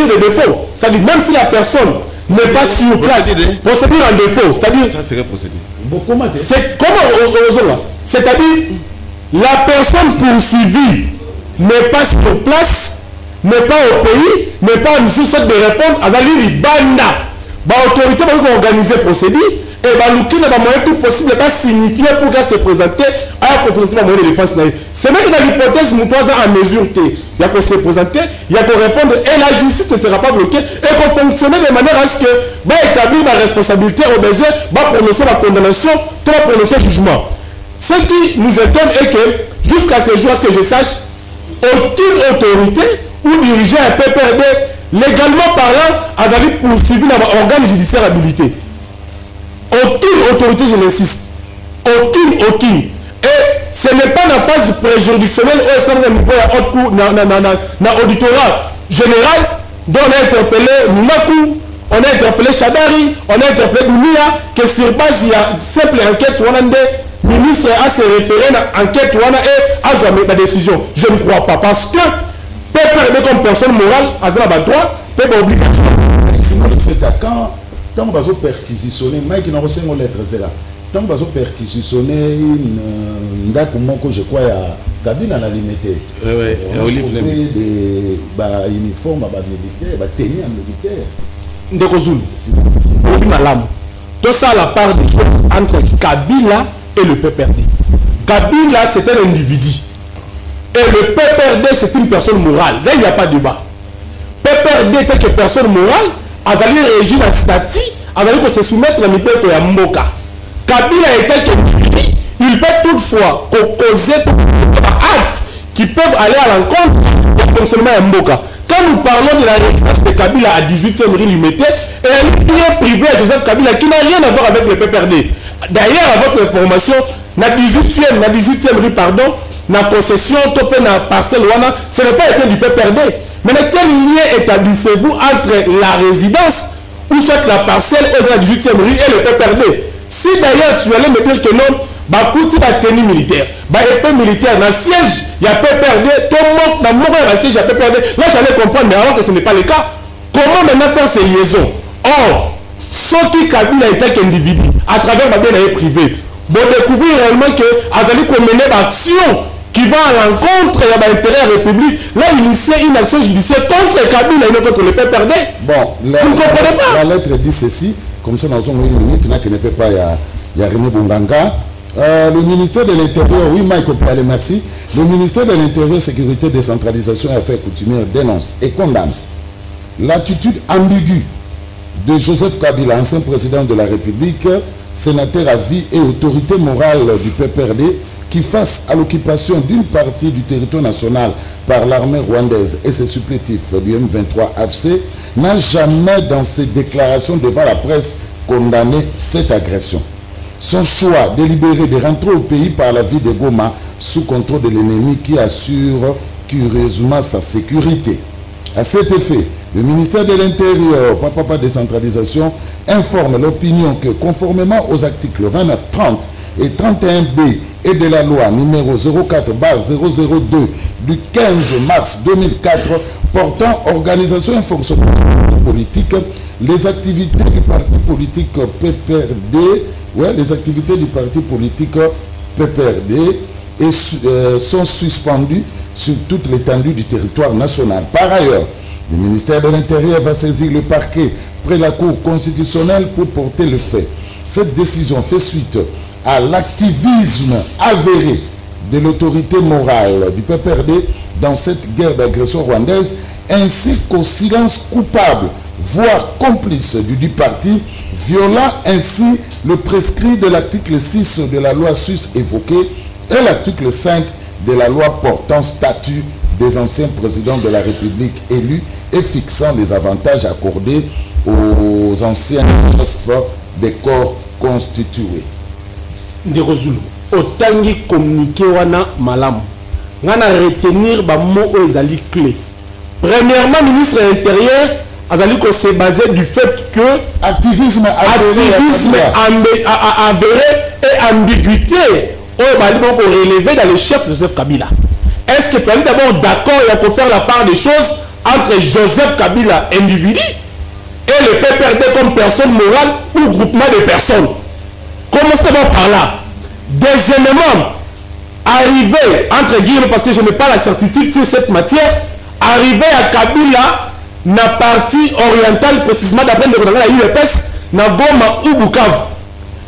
de défaut. C'est-à-dire, même si la personne n'est pas sur place, procédure en défaut, c'est-à-dire. Ça serait procédure. C'est comment c'est-à-dire, la personne poursuivie n'est pas sur place, n'est pas au pays, n'est pas en mesure de répondre à Zaliri Banda. L'autorité va organiser procédure. Et Balouki n'a pas moyen tout possible de signifier pour qu'elle se présente à la compétition de moyen de défense. C'est même dans l'hypothèse où nous sommes en mesure. Il y a qu'on se présenter, il y a qu'on répondre et la justice ne sera pas bloquée et qu'on fonctionne de manière à ce que va établir la responsabilité au besoin, va prononcer la condamnation, va prononcer le jugement. Ce qui nous étonne est que jusqu'à ce jour, à ce que je sache, aucune autorité ou dirigeant un PPRD légalement parlant a poursuivi dans l'organe judiciaire habilité. Aucune autorité, je l'insiste. Aucune. Et ce n'est pas la phase préjuridictionnelle où est-ce qu'on a haute cour, dans l'auditorat général, dont on a interpellé Minakou, on a interpellé Chadari, on a interpellé Bounia, que sur base il y a simple enquête, on a des ministres à se référer à l'enquête, on a et à la décision. Je ne crois pas, parce que PPRD comme personne morale, à ce droit, peut pas obligation. Sinon, le fait à quand tant qu'on va perquisitionner, Mike n'a reçu mon lettre, c'est là. Tant qu'on va perquisitionner une date que je crois à Kabila à limité. Oui, on fait des uniformes militaires, des tenues militaires. Ndekozulu, oui madame. Tout ça la part des choses entre Kabila et le PPRD. Kabila c'est un individu. Et le PPRD c'est une personne morale. Là il n'y a pas de débat. PPRD est que personne morale. azali régi na statut, azali ko se soumettre à mibeko ya mboka. Kabila était que il peut toutefois causer actes qui peuvent aller à l'encontre du fonctionnement de Mboka. Quand nous parlons de la résistance de Kabila à 18e rue Limité, et un bien privé à Joseph Kabila qui n'a rien à voir avec le PPRD. D'ailleurs, à votre information, la 18e rue, pardon, la concession, topé na parcelle, ce n'est pas le du PPRD. Mais quel lien établissez-vous entre la résidence ou soit la parcelle de la 18e rue et le PPRD? Si d'ailleurs tu allais me dire que non, bah coûte la tenue militaire, bah effet militaire, dans le siège, il y a PPRD, tout le monde, dans le siège, il y a PPRD. Là, j'allais comprendre, mais alors que ce n'est pas le cas, comment maintenant faire ces liaisons? Or, ce qui Kabila était qu'individu, à travers ma bien privée, vous découvrez réellement que Azali a mené d'action qui va à l'encontre de l'intérêt de la République. Là, il initiait une action judiciaire contre Kabila et non contre le PPRD. Bon, vous ne comprenez pas? La lettre dit ceci, comme ça, dans une minute, il n'y a pas, il y a René Bonganga. Le ministère de l'Intérieur, oui, Michael Palais, merci. Le ministère de l'Intérieur, Sécurité, Décentralisation et Affaires coutumières dénonce et condamne l'attitude ambiguë de Joseph Kabila, ancien président de la République, sénateur à vie et autorité morale du PPRD, qui, face à l'occupation d'une partie du territoire national par l'armée rwandaise et ses supplétifs du M23 AFC, n'a jamais dans ses déclarations devant la presse condamné cette agression. Son choix délibéré de rentrer au pays par la ville de Goma sous contrôle de l'ennemi qui assure curieusement sa sécurité. À cet effet, le ministère de l'Intérieur, Papa Décentralisation, informe l'opinion que conformément aux articles 29, 30 et 31B et de la loi numéro 04/002 du 15 mars 2004 portant organisation et fonctionnement politique, les activités du parti politique PPRD, les activités du parti politique PPRD sont suspendues sur toute l'étendue du territoire national. Par ailleurs, le ministère de l'Intérieur va saisir le parquet près la Cour constitutionnelle pour porter le fait. Cette décision fait suite à l'activisme avéré de l'autorité morale du PPRD dans cette guerre d'agression rwandaise, ainsi qu'au silence coupable, voire complice du dit parti, violant ainsi le prescrit de l'article 6 de la loi SUS évoquée et l'article 5 de la loi portant statut des anciens présidents de la République élus et fixant les avantages accordés aux anciens chefs des corps constitués. Nderozulu, autant de communiquer wana malam. Ngana retenir ba mots ezali clé. Premièrement, ministre de l'Intérieur azali ko se baser du fait que activisme avéré et ambiguïté au bali ko relevé dans le chef Joseph Kabila. Est-ce que tu es d'abord d'accord et à faire la part des choses entre Joseph Kabila individu et le PPRD comme personne morale ou groupement de personnes? Commençons d'abord par là. Deuxièmement, arriver, entre guillemets, parce que je n'ai pas la certitude sur cette matière, arriver à Kabila, na partie orientale, précisément d'après la UEPS, na Goma ou Bukavu.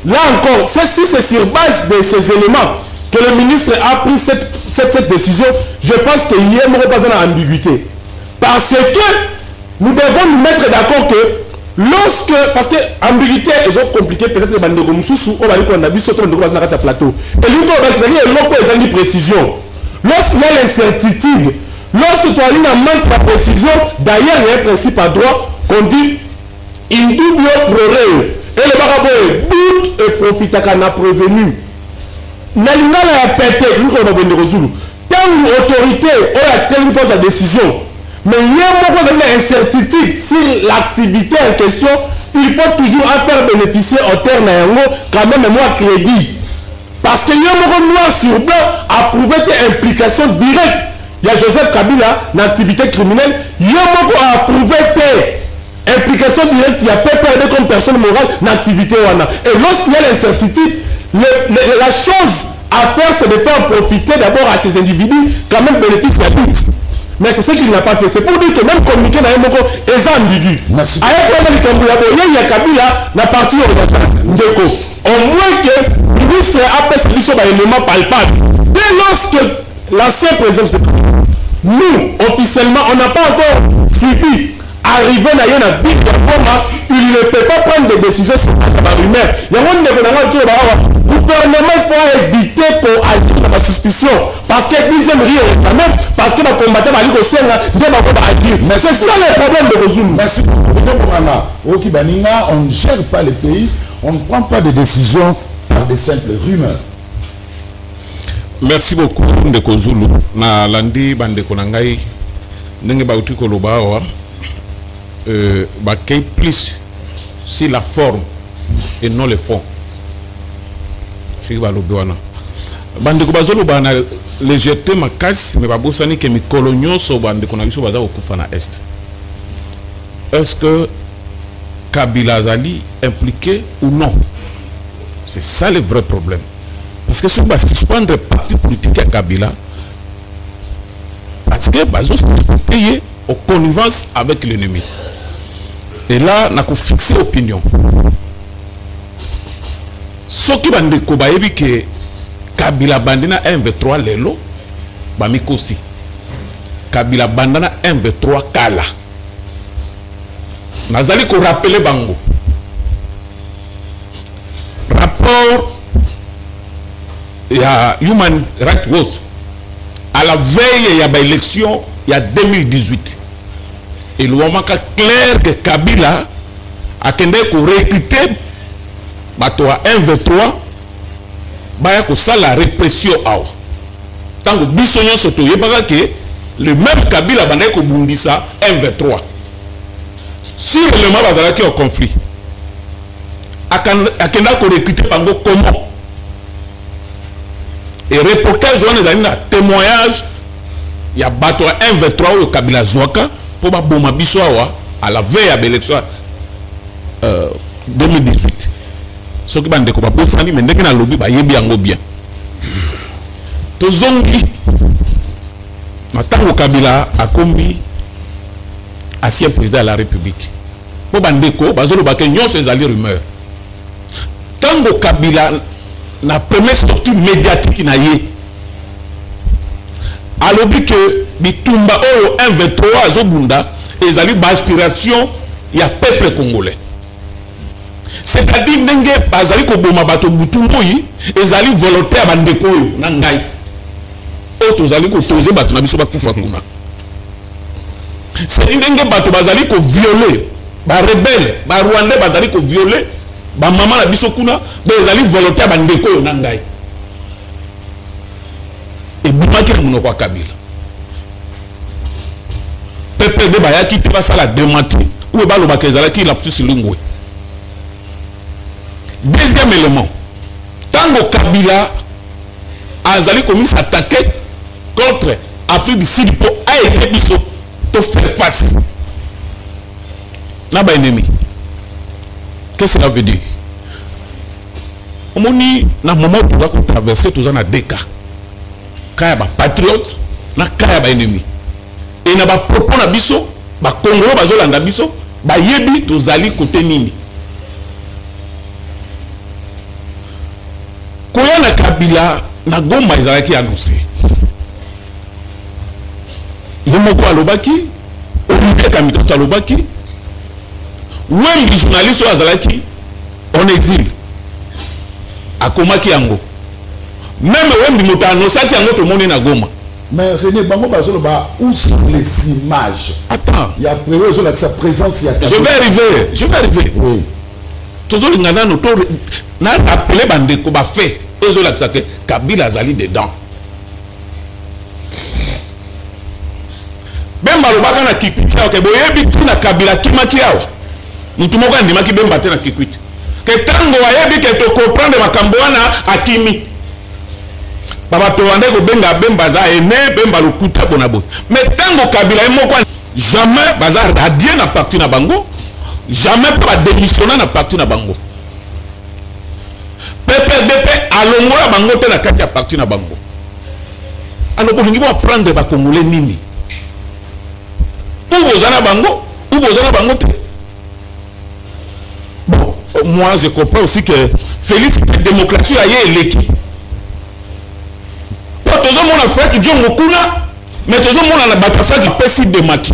Là encore, c'est sur base de ces éléments que le ministre a pris cette décision. Je pense qu'il y a une ambiguïté. Parce que nous devons nous mettre d'accord que lorsque, parce que l'ambiguïté est compliquée, peut-être que nous avons vu sur le plateau. Et nous avons une précision. Lorsqu'il y a l'incertitude, lorsque tu as une manque de précision, d'ailleurs il y a un principe à droit qu'on dit in dubio pro reo. Et le baraboé, but et profitaka n'a prévenu. Nalingala a pété, nous avons besoin de résoudre. Tant l'autorité a telle pose la décision, mais il y a une incertitude sur l'activité en question, il faut toujours en faire bénéficier au terme quand même moi crédit. Parce qu'il y a un noir sur blanc à prouver tes implications directes. Il y a Joseph Kabila dans l'activité criminelle, il y a à prouver tes implications directes, il y a PPRD comme personne morale dans l'activité. Et lorsqu'il y a l'incertitude, la chose à faire, c'est de faire profiter d'abord à ces individus quand même bénéfice de la bite. Mais c'est ce qu'il n'a pas fait. C'est pour dire que même communiquer dans un mot est ambigu. Merci. Il y a Kabila la partie orientale. Au moins que le ministre a fait ce qui est un élément palpable. Dès lorsque l'ancien président, nous, officiellement, on n'a pas encore suivi arrivé na yo na big Goma, il ne peut pas prendre des décisions sur la rumeur. Il y a un gouvernement, il faut éviter qu'on agisse dans la suspicion. Parce que deuxième rire quand même, parce que les combattants vont agir. Mais c'est ça le problème de Bozulu. Merci beaucoup. On ne gère pas le pays, on ne prend pas de décisions par des simples rumeurs. Merci beaucoup Ndeko Zulu. Na landi bandeko nangai ndenge bauti ko lobawa bakay plus si la forme et non le fond. Si ba lobiwana. Bandeko bazolo bana légèreté makasi mais babosani ke mikolo nyonso bandeko na biso baza okufa na est. Est-ce que Kabila Zali impliqué ou non? C'est ça le vrai problème. Parce que si on va suspendre le parti politique à Kabila, parce que Bazos est payé aux connivences avec l'ennemi. Et là, on a fixé l'opinion. Ce qui va dire que Kabila Bandina 1v3 Lelo, Bamikosi. Kabila Bandana 1v3 Kala. Nazali ko rappeler Bango. Rapport il y a Human Rights Watch à la veille il y a une élection il y a 2018 et le moment clair que Kabila a tendé à recruter bato à 1v3 baya ko ça la répression awa tant que bisonyo soto yebaka que le même Kabila bandé ko bundisa 1v3 si le moment bazalaki au conflit akenda ko recruter bango comment. Et reportage, on a un témoignage, il y a bateau 1v3 au Kabila Zouaka pour Boma Bissoa à la veille à l'élection 2018. Ce qui va nous découvrir, mais dès qu'on a lobby, il y a bien. Tout zongi, maintenant au Kabila a commis ancien président de la République. Pour Bandeko, Bazolo Bakenyon, c'est allé rumeur. Tant au Kabila, la première sortie médiatique na ye alors que bitumba o 1v3 azobunda ezali ba aspiration ya peuple congolais, c'est-à-dire ndenge bazali ko boma bato butumboyi ezali volontaire bandeko yo na ngai o tozali ko toze bato na biso bakufa kuna, c'est ndenge bato bazali ko violer ba rebelle ba rwandais bazali ko violer ba maman la biso kuna bezali volontaire bandeko yo nangai et bimaki muno kwa Kabila pepe de bayaki te basala démenti ou ba lo bakezala ki la plus lingwe. Deuxième élément, tango Kabila azali commis s'attaquer contre Afrique du Sud pour aider biso to faire face na ba ennemi. Qu'est-ce que cela veut dire? On moni na moment où on va traverser tous en deux cas. Kaya ba patriote, na kaya ba ennemi. Et na ba propos na biso, ba Congo ba zolanda biso, ba yebi tozali côté nini. Koya na Kabila na Goma ezalaki annoncé. Yemoko alobaki, Olivier Kamitoto alobaki, Wembi journaliste azalaki en exil akomaki yango même Wembi moto annoncé yango to moni na Goma. Mais René Bango bazolo ba où sont les images? Attends, il y a prévu sa présence, il y a je vais arriver oui tozoli ngana no to na appeler bandeko ba fait ezola que Kabila azali dedans bemba lobaka na Kikwiti ok boyebi tina Kabila kimaki awa mutu moko andimaki bemba te na Kikwiti ke tango wayebi ke to comprendre makambo wana akimi baba to wande ko benga bemba za ene bemba lokuta bona bo mais tango Kabila e moko jamais bazar radier na parti na bango, jamais pas démissionner na parti na bango, PPDP alongola bango te na kati ya parti na bango. Alors bolingi bo prendre ba Congolais nini ou bozana bango ou bozana bango te. Bon, moi je comprends aussi que Félix démocratie a yé l'équipe. Pour tout le monde a fait qui dit on kuna, mais tout le monde a battu ça qui pèse de mati.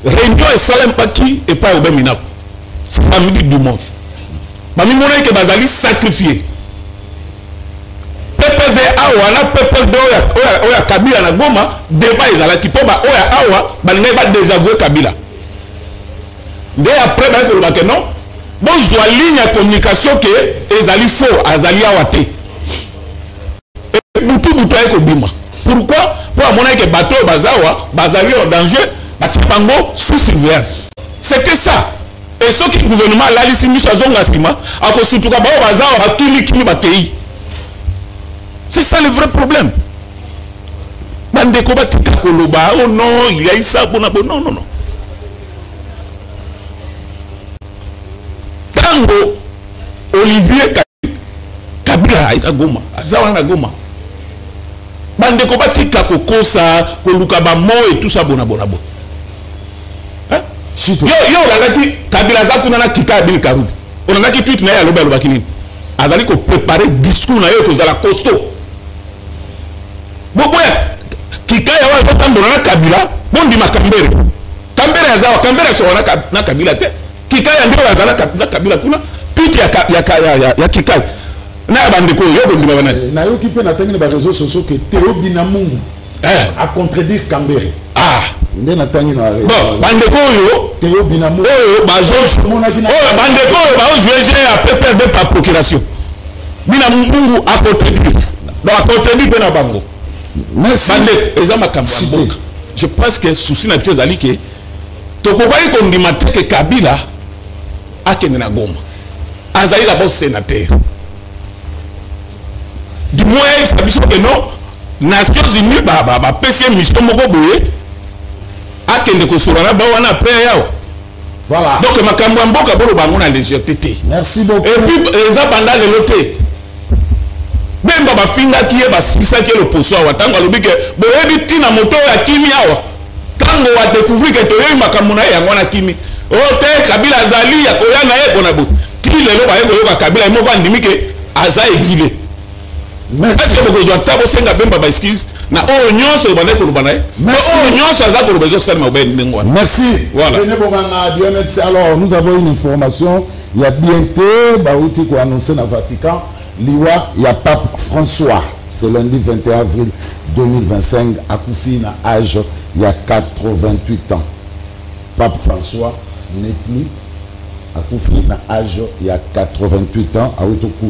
réunion et salem paki et pas au Beminako. Samedi dimanche. Bami mona que bazali sacrifié. PPD awa na PPD oya Kabila na Goma débat ezala ki po ba oya awa ba ne ba désavouer Kabila. Dès après ba ko ba que non. Bon zwa ligne de communication que ezali faux azali awa te. Et butu ko bima. Pourquoi? Pour mona que bateau bazawa bazali en danger, batipango sous surveillance. C'était ça. Et ce qui le gouvernement l'a laissé mis à zonga sima à cause surtout ka ba bazawa ba tuli kimi ba tei. C'est ça le vrai problème. Bande ko ba tika koloba oh non, il y a eu ça bon non non non. Tango Olivier Kabila ita Goma, azawa na Goma. Bande ko ba tika ko kosa ko luka ba mo et tout ça bona bona bon. Hein? Yo la lati Kabila za kuna na kika bil karubi. On a ki tweet na ya loba loba kinini. Azali ko préparer discours na yo ko za la costaud. Boboya kikaya wa tambola na Kabila bondi makambere kambere azawa kambere so na Kabila te kikaya ndio azala na Kabila kuna piti ya kikaya na bande ko yo bondi bana na yo ki pe na tangi ba réseaux sociaux que Théo Binamungu a contredire Kambere nde na tangi na bon bande ko yo Théo Binamungu bazo bande ko yo ba juger à PPD par procuration Binamungu a contredire donc a contredire pe na bango. Merci. Je pense que souci na pièce ali que to ko vai ko ndimate que Kabila akende na Goma. Azali d'abord sénateur. Du moins ça biso que non Nations Unies ba PC mission moko boye akende ko sura na ba wana après yao. Voilà. Donc makambo mboka bolo bango na légèreté. Merci beaucoup. Et puis les abanda le loté. Bemba bafinga kiye basisa ke l'opposition wa tango lobike boyebi tina moto ya kimi awa tango wa découvrir que to yema kamuna ya ngwana kimi o te Kabila azali ya koya na ye bona bo ti lelo ba yego ba Kabila mo ba ndimike aza exilé. Merci. Est-ce que vous avez tabo senga bemba ba excuse na o nyonso ba ne ko lubana e o nyonso aza ko lubezo selma ba ndengwa. Merci. Voilà. Alors nous avons une information, il y a bientôt ba uti ko annoncer na Vatican Liwa, il y a Pape François, c'est lundi 21 avril 2025, à Koufi, à âge, il y a 88 ans. Pape François n'est plus à Koufi, à âge, il y a 88 ans,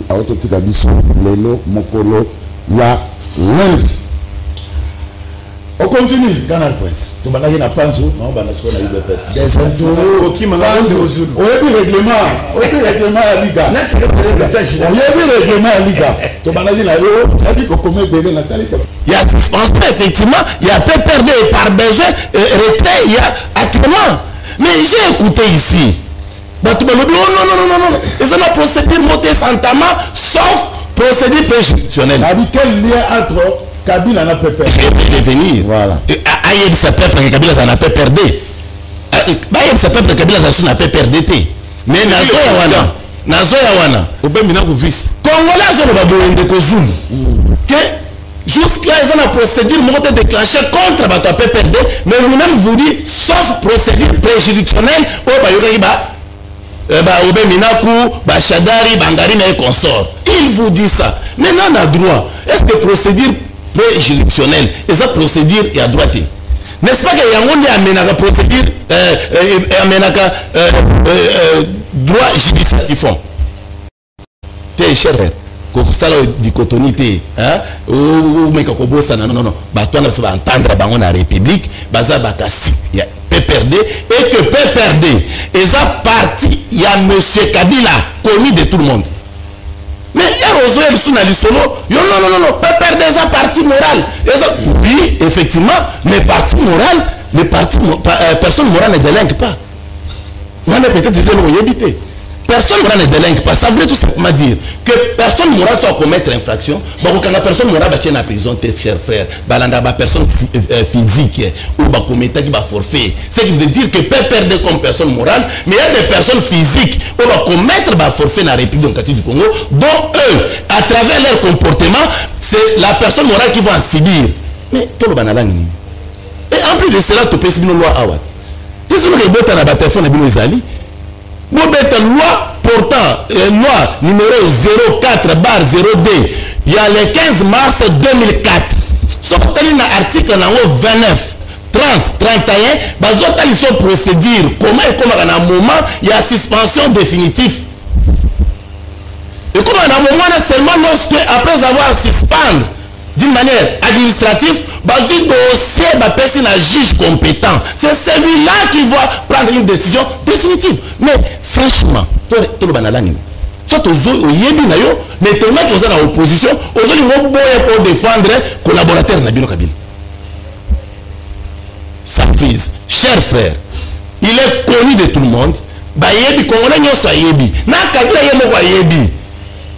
à Autotikabiso, Lelo, Mokolo, il y a lundi. On continue, Canal Presse. Tu vas aller à Pantou, non, on va aller à l'IBPS. Des intros, qui m'a dit au Zulu. On y a du règlement à Liga. On y a du règlement à Liga. Tu vas aller là-haut, on a dit qu'on commet bébé Nathalie. Il y a effectivement, il y a PPRD par besoin, retrait, il y a actuellement. Mais j'ai écouté ici. Tu me dis, non. Ils ont procédure montée Santama, sauf procédure préjudicielle. Avec quel lien entre Kabila na PPRD? Je vais venir. Voilà. Aïe, ça peut être que Kabila ça n'a pas perdu. Aïe, ça peut être que Kabila ça n'a pas perdu. Mais Nazoya wana. Obemina ku vice. Congolais sont ba boende ko Zulu. Que jusqu'à ils ont la procédure montée déclenchée contre ba PPRD, mais lui-même vous dit sauf procédure préjudicielle au ba yoka ba Obemina ku ba Shadari Bangari na consort. Il vous dit ça. Maintenant on a droit. Est-ce que procédure juridictionnelle et ça procédure et à droite n'est-ce pas que yangonde amena la procédure amena droit judiciaire du fond t'es cher ko sala dichotomie hein ou meka ko bossa non ba toi na va entendre bango na république baza bakasi ya PPRD et que PPRD et ça parti ya monsieur Kabila connu de tout le monde. Mais il y a Rosoye sous la solo. Non, pas perdre des partis morales. Oui, effectivement, les partis morales, personne morale ne délinque pas. On a peut-être des éviter. Personne morale ne délinque pas. Ça voulait tout simplement dire que personne morale soit commettre infraction. Bon, quand la personne morale va tenir en prison, tes chers frères, balanda ba personne physique ou ba commettre qui va forfait. C'est qui veut dire que peut perdre comme personne morale, mais il y a des personnes physiques qui vont commettre ba forfait dans la République démocratique du Congo, dont eux, à travers leur comportement, c'est la personne morale qui va en subir. Mais tout le banalang. Et en plus de cela, tu peux subir une loi Awat. Tu sais besoin de botter na téléphone bino ezali. Mo beta loi portant loi numéro 04/02 il y a le 15 mars 2004. Sauf que dans l'article 29 30 31 bazota ils sont procédure comment et comment à un moment il y a suspension définitive. Et comment à un moment seulement lorsque après avoir suspendu d'une manière administrative, bazou dossier ba personne un juge compétent. C'est celui-là qui va prendre une décision définitive. Mais franchement, tout le banalani. Soit aux yebi na yo, mais tellement qu'ils sont en opposition, aux autres ils vont pour défendre collaborateur Nabino Kabila. Ça frise, cher frère, il est connu de tout le monde. Ba yebi Congolais nyosa yebi. Na Kabila yemo wa yebi.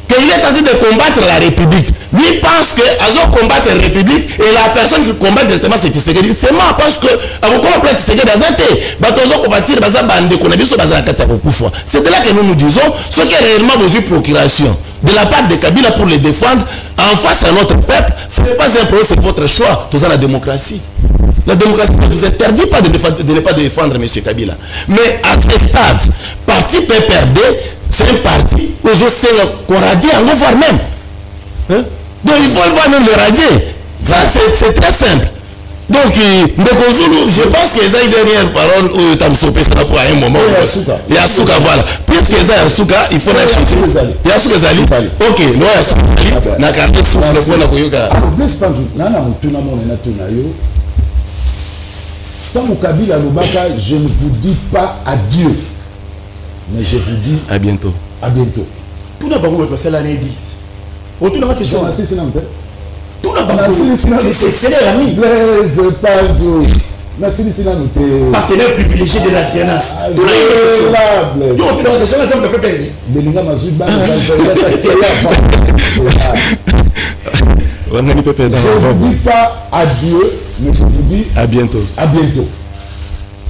Qu'il est en train de combattre la République. Lui pense que Azo combattre la République et la personne qui combat directement c'est Tshisekedi. C'est moi parce que avant qu'on Tshisekedi dans un thé, Batozo combattre Baza Bande Konabiso Baza Katsakoufoua. C'est de là que nous nous disons ce qui est réellement besoin de procuration de la part de Kabila pour les défendre en face à notre peuple. Ce n'est pas un problème, c'est votre choix. Tout ça la démocratie. La démocratie ne vous interdit pas de ne pas défendre M. Kabila. Mais à ce stade, parti PPRD, c'est un parti où je sais qu'on radie, on va voir même. Hein? Donc il faut le voir même le radier. C'est très simple. Donc, je pense que les dernières paroles où tu as soupé ça pour un moment. Il y a Souka, voilà. Puisque il y a Souka, il faut la chercher. Il y a Souka Zali. Ok, nous il y a Souka Zali. Na carte souffle pour la koyoka. Blaise Pandou, nana mutuna mon na tunayo. Tant Kabila Lubaka, je ne vous dis pas adieu. Mais je vous dis à bientôt. À bientôt. Tout d'abord, on va passer l'année 10. Autour de la question. Tout d'abord, c'est l'ami. Blaise Pandou. Partenaire privilégié de l'alternance. Tout je ne vous dis pas adieu, mais je vous dis à bientôt. À bientôt.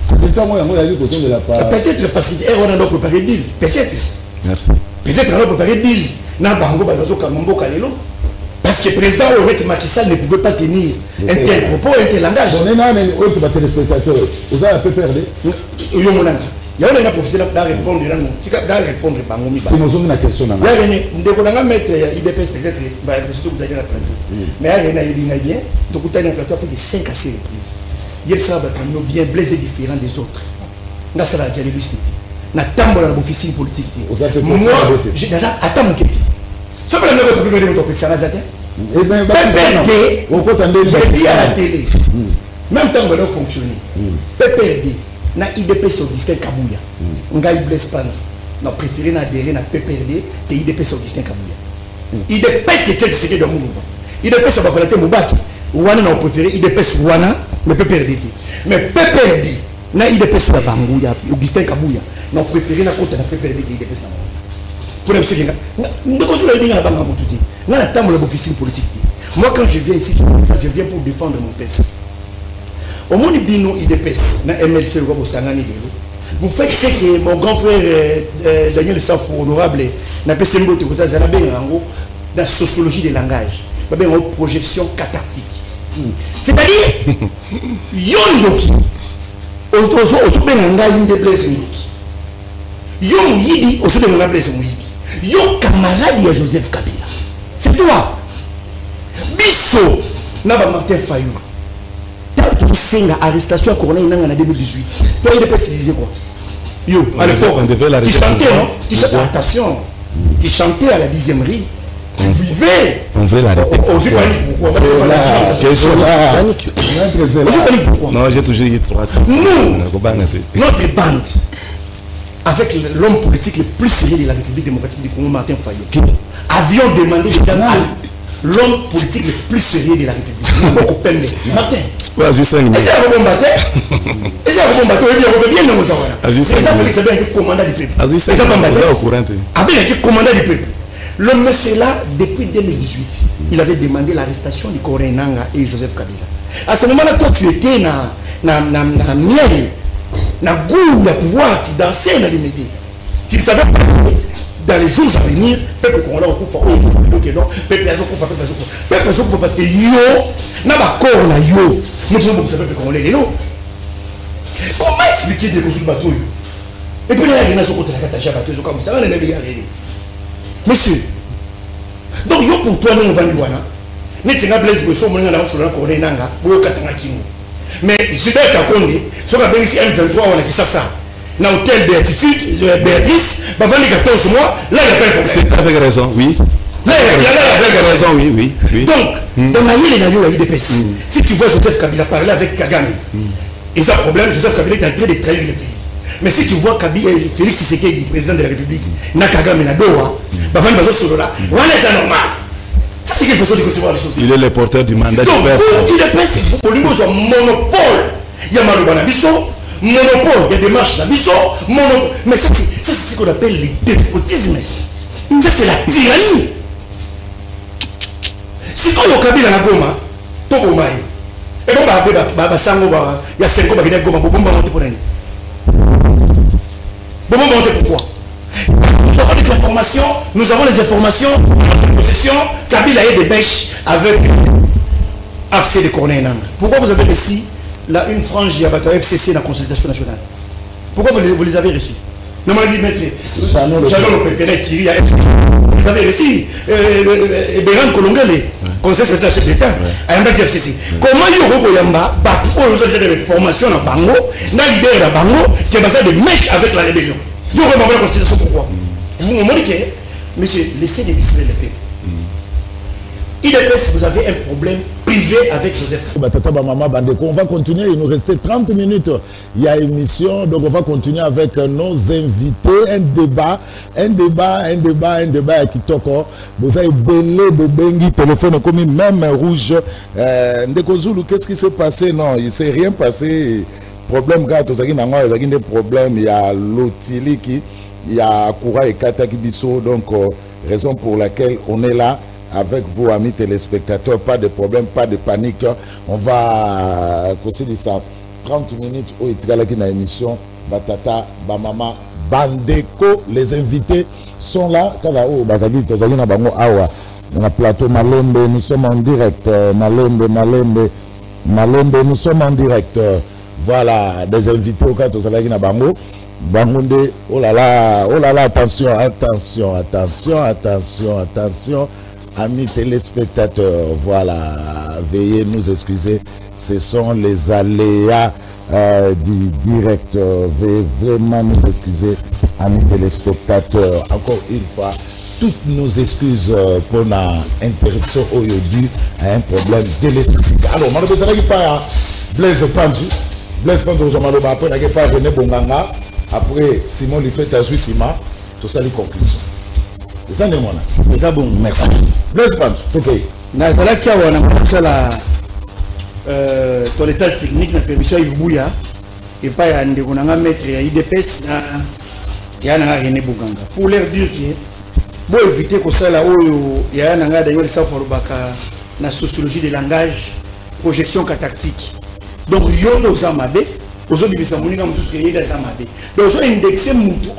Peut-être parce qu'on a donc préparé deal. Peut-être. Merci. Peut-être qu'on a préparé deal. Parce que le président Macky Sall ne pouvait pas tenir un tel propos, un tel langage. On est un téléspectateur. Vous avez un peu perdu. Il y a profité de répondre. C'est une question. Mettre IDPS peut-être, mais il y a bien, donc il y a plateau de 5 à 6 reprises. Il y a ça bien blessé différent des autres. Là, c'est la dialogistique. Na tambo na officine politique. Moi, je attends mon képi. Ça peut être notre premier topic, ça va être. Eh bien, je dis à la télé, même temps que nous fonctionnons, PPRD, na IDPS Augustin Kabouya, on a Blaise Pandou, on a préféré adhérer à PPRD que IDPS Augustin Kabouya. IDPS c'est Tshisekedi de Moulouba. IDPS va faire Moubaki. Wana n'a préféré IDPS Wana, mais PPRD. Mais PPRD, na IDPS Kabouya, Augustin Kabouya, on a préféré na côté na PPRD que IDPS Kabouya. Pour les gens, moi quand je viens ici, je viens pour défendre mon peuple. Au monde bino IDPS, na MLC vous faites ce que mon grand frère Daniel Safou, honorable, n'a pas fait la sociologie des langages, une projection cathartique. C'est-à-dire, yonoki, autour Yidi, au sud de la blesse, yo camarade de Joseph Kabila. C'est toi. Bisso, Naba Martin Fayou. Tant que c'est l'arrestation à Corona en 2018. Toi, il est pas utilisé quoi? Yo, à l'époque, tu chantais, non? Tu chantais, attention, tu chantais à la 10e rue. Tu vivais. On veut l'arrêter. Pourquoi? Non, j'ai toujours eu 300. Notre bande. Avec l'homme politique le plus sérieux de la République démocratique du Congo, Martin Fayou, avions demandé l'homme politique le plus sérieux de la République. Martin. Est-ce que vous combattez? Est-ce que vous combattez? C'est bien que commandant du peuple. C'est commandant du peuple. Le monsieur là, depuis 2018, il avait demandé l'arrestation de Corée Nanga et Joseph Kabila. À ce moment-là, toi, tu étais dans miel. Na goût de pouvoir tu danser dans les médias. Tu savais pas dans les jours à venir, peuple qu'on a recouvert, peuple parce que yo n'a pas corps na yo. Nous sommes pour peuple qu'on est là. Comment expliquer des choses bateau. Et puis, il y a rien à ce côté de la catacha bateau, comme ça, on est bien arrivé. Monsieur, donc, yo pour toi, nous, on va nous voir. Nous, c'est un blaise, nous, on a sur la corée, nanga, ou au katanga kimo. Mais, je vais t'accorder, sur la BNC M23, on a dit ça. Dans l'hôtel Béatitude, Béatrice, avant les 14 mois, là, il n'y a pas de problème. C'est avec raison, oui. Là, il y a raison, oui. Donc, dans la IDPS, si tu vois Joseph Kabila parler avec Kagame, et ça problème, Joseph Kabila est en train de trahir le pays. Mais si tu vois Félix Tshisekedi, président de la République, na Kagame, na Doha, c'est normal. Ça, c'est qu'il faut concevoir les choses. Il est le porteur du mandat. Donc, vous, IDPS, vous avez un monopole. Il y a Malouba Nabiso, monopole, il y a des marches Nabiso, monopole. Mais ça, c'est ce qu'on appelle le despotisme. Ça, c'est la tyrannie. Si on a Kabila na Goma, Togo Maï, et bon, il y a 5 ans, il y a Goma, bon, monter pour rien. Bon, monter pourquoi? Nous avons les informations en possession. Kabila a des bêches avec AFC de Corneille. Pourquoi vous avez reçu là une frange de FCC dans la consultation nationale? Pourquoi vous les avez reçus? Non, mais vous avez reçu Béran Kolongale, conseil spécial chef d'État, à FCC. Comment vous avez des formations dans Bango, dans l'idée de Bango, qui est des mèches avec la rébellion? Vous avez la constitution pourquoi? Vous me montrez que, monsieur, laissez de distraire le peuple. IDPS, vous avez un problème privé avec Joseph. On va continuer, il nous restait 30 minutes. Il y a émission, donc on va continuer avec nos invités. Un débat à Kitoko. Vous avez belé de bengi, téléphone comme même rouge. Ndeko Zulu, qu'est-ce qui s'est passé? Non, il ne s'est rien passé. Problème, il y a des problèmes, il y a l'Otiliki, il y a Koura et Katakibiso, donc raison pour laquelle on est là avec vous, amis téléspectateurs. Pas de problème, pas de panique. On va continuer ça 30 minutes au Itralaki dans l'émission. Batata, Bamama, Bandeko, les invités sont là. Dans le plateau Malembe, nous sommes en direct. Malembe, nous sommes en direct. Voilà, des invités au cas de Salaki Nabango. Bangonde, oh là là, attention, amis téléspectateurs. Voilà, veuillez nous excuser, ce sont les aléas du direct. Veuillez vraiment nous excuser, amis téléspectateurs. Encore une fois, toutes nos excuses pour l'interruption aujourd'hui à un problème d'électricité. Alors, je ne sais pas, Blaise Pandji. Blaise Pandji, après, il n'y a pas René Bonganga. Après, Simon Lifet a joué Sima. Tout ça, les conclusions. C'est ça, les monas. C'est ça, bon. Merci. Blaise Pandji, ok. Nazala Kiawa, on a la toilettage technique, la permission Yves Bouya. Et pas à Ndegonanga maître à IDPS, il y a René Bonganga. Pour leur dire que, pour éviter que ça, il y a un d'ailleurs la sociologie des langages, projection catactique. Donc, il y a des amabe, aujourd'hui, il y a des amabe. Donc, il y a indexé Moutou,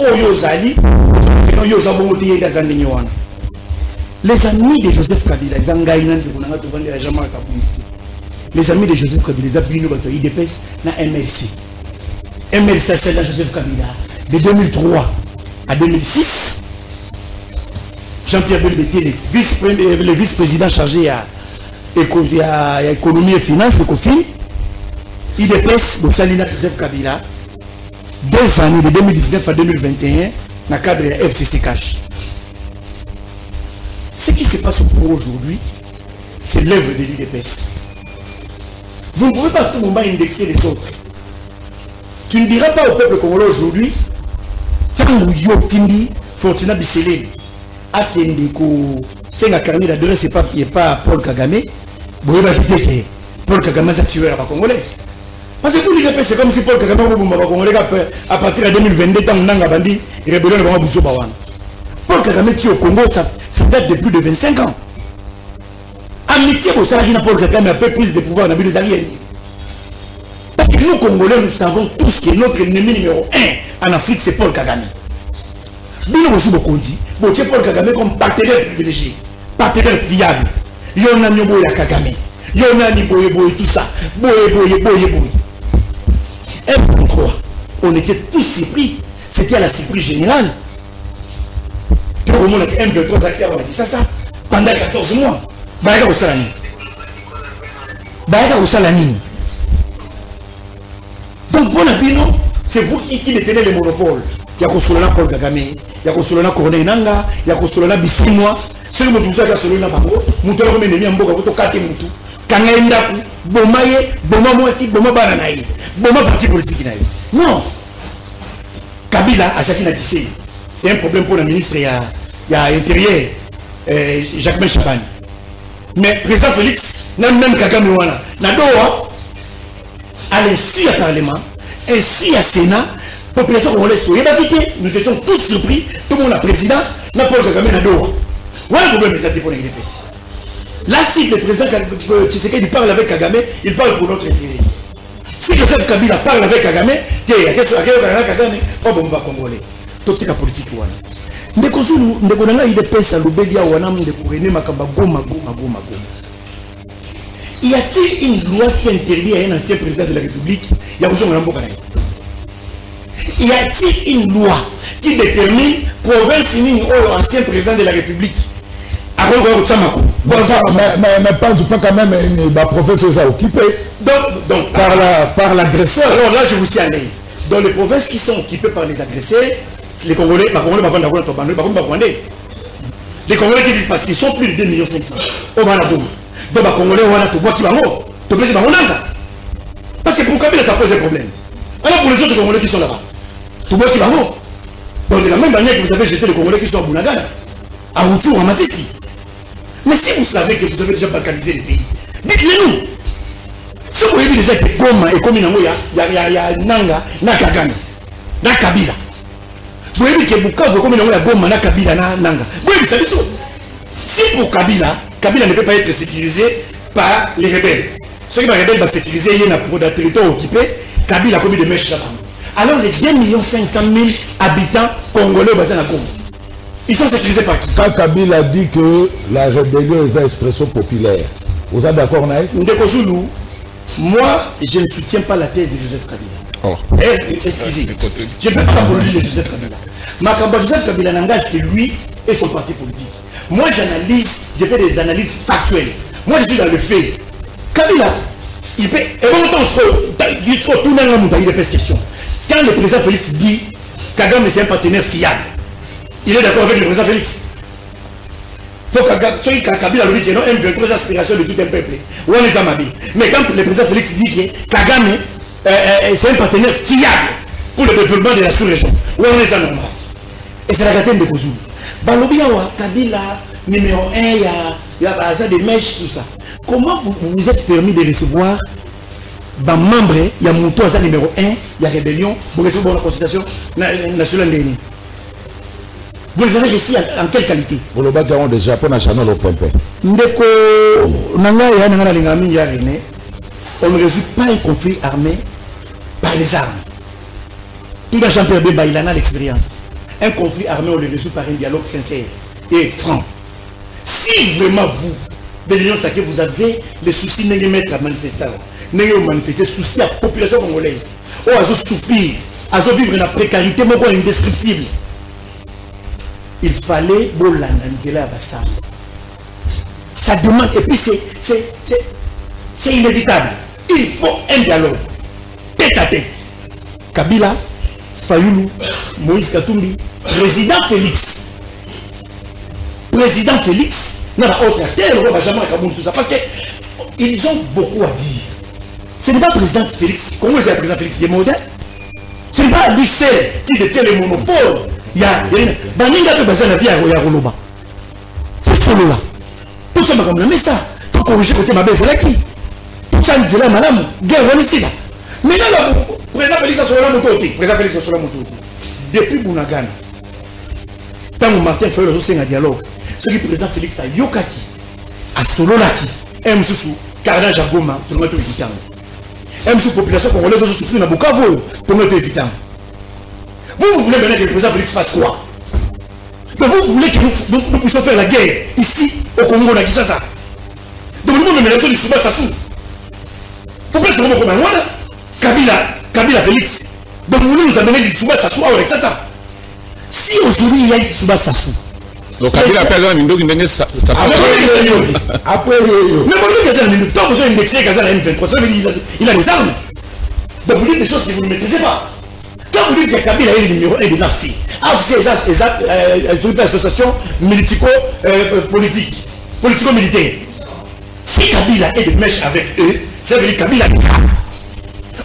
les amis de Joseph Kabila, les amis de Joseph Kabila, ils ont IDPS na MLC. MLC, c'est là Joseph Kabila. De 2003 à 2006, Jean-Pierre Belbété, le vice-président chargé à économie et finances, le COFIN, IDPS, Salina Joseph Kabila, 2 années de 2019 à 2021, dans le cadre de FCC Cash. Ce qui se passe pour aujourd'hui, c'est l'œuvre de l'IDPS. Vous ne pouvez pas tout le monde indexer les autres. Tu ne diras pas au peuple congolais aujourd'hui, quand vous yotindi, Fortuna Bissele, Akende, c'est la carnet d'adresse, c'est pas Paul Kagame, vous pouvez pas dire que Paul Kagame a tué à Congolais. Parce que pour l'IDPS, c'est comme si Paul Kagame a Congolais à partir de 2022, tant qu'on a bandi, il rébellion va Bousso Bawan. Paul Kagame tue au Congo, ça date de plus de 25 ans. Amitié pour ça, Paul Kagame a peu plus de pouvoir dans les alliés. Parce que nous, Congolais, nous savons tous que notre ennemi numéro 1 en Afrique, c'est Paul Kagame. Bien aussi beaucoup dit, Paul Kagame comme partenaire privilégié, partenaire fiable. Yona Nyoboya Kagame, Yona Niboye Boye, tout ça. Boye. M23, on était tous surpris. C'était à la surprise générale. Tout le monde a M23 acteurs, on a dit ça pendant 14 mois. Baïka au Salani. Baïka au Salani. Donc, bon abino, c'est vous qui détenez le monopole. Il y a Kosolana Paul Kagame, il y a Kosolana Corneille Nanga, il y a Kosolana Bissimois. C'est le mot que Solana Bango, Moutola Meni Amboga, Voto Kate Moutou, Kangaïndaku, Bomaye, Boma Moisi, Boma Bananaï, Boma parti politique. Non. Kabila a ça qui n'a dit. C'est un problème pour le ministre et l'Intérieur, Jacques Champagne. Mais le président Félix, même Kagame Wana, Nadoa, à l'insu à Parlement, ainsi à Sénat, population congolaise, nous étions tous surpris, tout le monde a président, n'a pas Kagame Nadoa. Voilà le problème des pour les DPS. Là, si le président Tshisekedi parle avec Kagame, il parle pour notre intérêt. Si Joseph Kabila parle avec Kagame, il y a quelque chose à Kagame, on va congolais. Tout ce qui est politique. Y a-t-il une loi qui interdit à un ancien président de la République? Y a-t-il une loi qui détermine province ou ancien président de la République? Mais pense pas quand même la province est occupée donc par l'agresseur. Alors là, je vous tiens à l'œil. Dans les provinces qui sont occupées par les agresseurs, les Congolais, les Congolais qui vivent parce qu'ils sont plus de 2,5 millions. Donc les Congolais, parce que pour Kabila, ça pose un problème. Alors pour les autres Congolais qui sont là-bas, donc de la même manière que vous avez jeté les Congolais qui sont à Bunagana, à Outou, à Massissi. Mais si vous savez que vous avez déjà balkanisé les pays, dites-le nous. Si vous avez déjà que Goma et Kominango, il y a Nanga, Nakagami, Nakabila. Vous avez dit que Bukavu, Kominango, Goma, Nakabila, Nanga. Vous avez dit ça. Si pour Kabila, Kabila ne peut pas être sécurisé par les rebelles. Ceux qui sont rebelles vont sécuriser pour le territoire occupé, Kabila a commis des mèches là-bas. Alors les 2 500 000 habitants congolais basés à Goma, ils sont sécurisés par qui? Quand Kabila dit que la rébellion est une expression populaire, vous êtes d'accord, Naïf? Moi, je ne soutiens pas la thèse de Joseph Kabila. Oh. Excusez, je ne fais pas l'apologie de Joseph Kabila. Mais quand Joseph Kabila n'engage que lui et son parti politique. Moi, j'analyse, je fais des analyses factuelles. Moi, je suis dans le fait. Kabila, il peut. Et bon, il faut tout le monde il pose question. Quand le président Félix dit Kagame c'est un partenaire fiable, il est d'accord avec le président Félix. Donc, Kabila lui dit que non, M23 aspiration de tout un peuple. Mais quand le président Félix dit que Kagame c'est un partenaire fiable pour le développement de la sous-région, on est ça normal. Et c'est la gâteau de Kozou. Balobiawa, Kabila, numéro 1, il y a des mèches, tout ça. Comment vous vous êtes permis de recevoir des membres, il y a mon toit numéro 1, il y a rébellion, vous recevez la consultation nationale de vous les avez ici en quelle qualité? Vous le battez déjà pour la channel au Pompe. Ndeko, on ne résout pas un conflit armé par les armes. Tout le champion Bemba, il en a l'expérience. Un conflit armé, on le résout par un dialogue sincère et franc. Si vraiment vous, de l'Union sacrée, vous avez les soucis de mettre à manifester, soucis à la population congolaise, ou à souffrir, à vivre dans la précarité, mais indescriptible. Il fallait ça demande, et puis c'est inévitable. Il faut un dialogue, tête à tête. Kabila, Fayoulou, Moïse Katumbi, président Félix, n'a pas autre terre, tout ça, parce qu'ils ont beaucoup à dire. Ce n'est pas le président Félix, comment c'est le président Félix, c'est modèle. Ce n'est pas lui seul qui détient le monopole. Il y a Baninga peut baser la vie à Roloba. Tout solo là. Tout ça, mais ça, tout corriger côté ma baisse là qui. Tout ça, c'est là, madame, guerre, on est ici là. Mais là, le président Félix a sur la moto. Président Félix a sur la moto. Depuis Bunagana, tant que Martin fait le dialogue, ce qui président Félix a Yokaki, à Sololaki, M. Soussou, Carnage à Goma, pour notre évitant. M. Sous population congolaise, je souffre dans Bukavu, pour notre évitant. Vous voulez maintenant que le président Félix fasse quoi? Donc vous voulez que nous puissions faire la guerre ici, au Congo, à Kinshasa. Donc nous me mettons du Souba Sassou. Pourquoi est-ce que vous me Kabila Félix, Donc vous voulez nous amener Litsuba Sassou avec ça. Si aujourd'hui il y a Litsuba Sassou. Donc Kabila appelle un Mindo qui n'est pas après, mais bon, tant que vous avez indexé Kazan M23, ça veut dire il a des armes. Donc vous dites des choses que vous ne maîtrisez pas. Quand vous dites que Kabila est le numéro 1 de l'AFC, AFC est une association politico-militaire. Si Kabila est de mèche avec eux, ça veut dire Kabila est ça.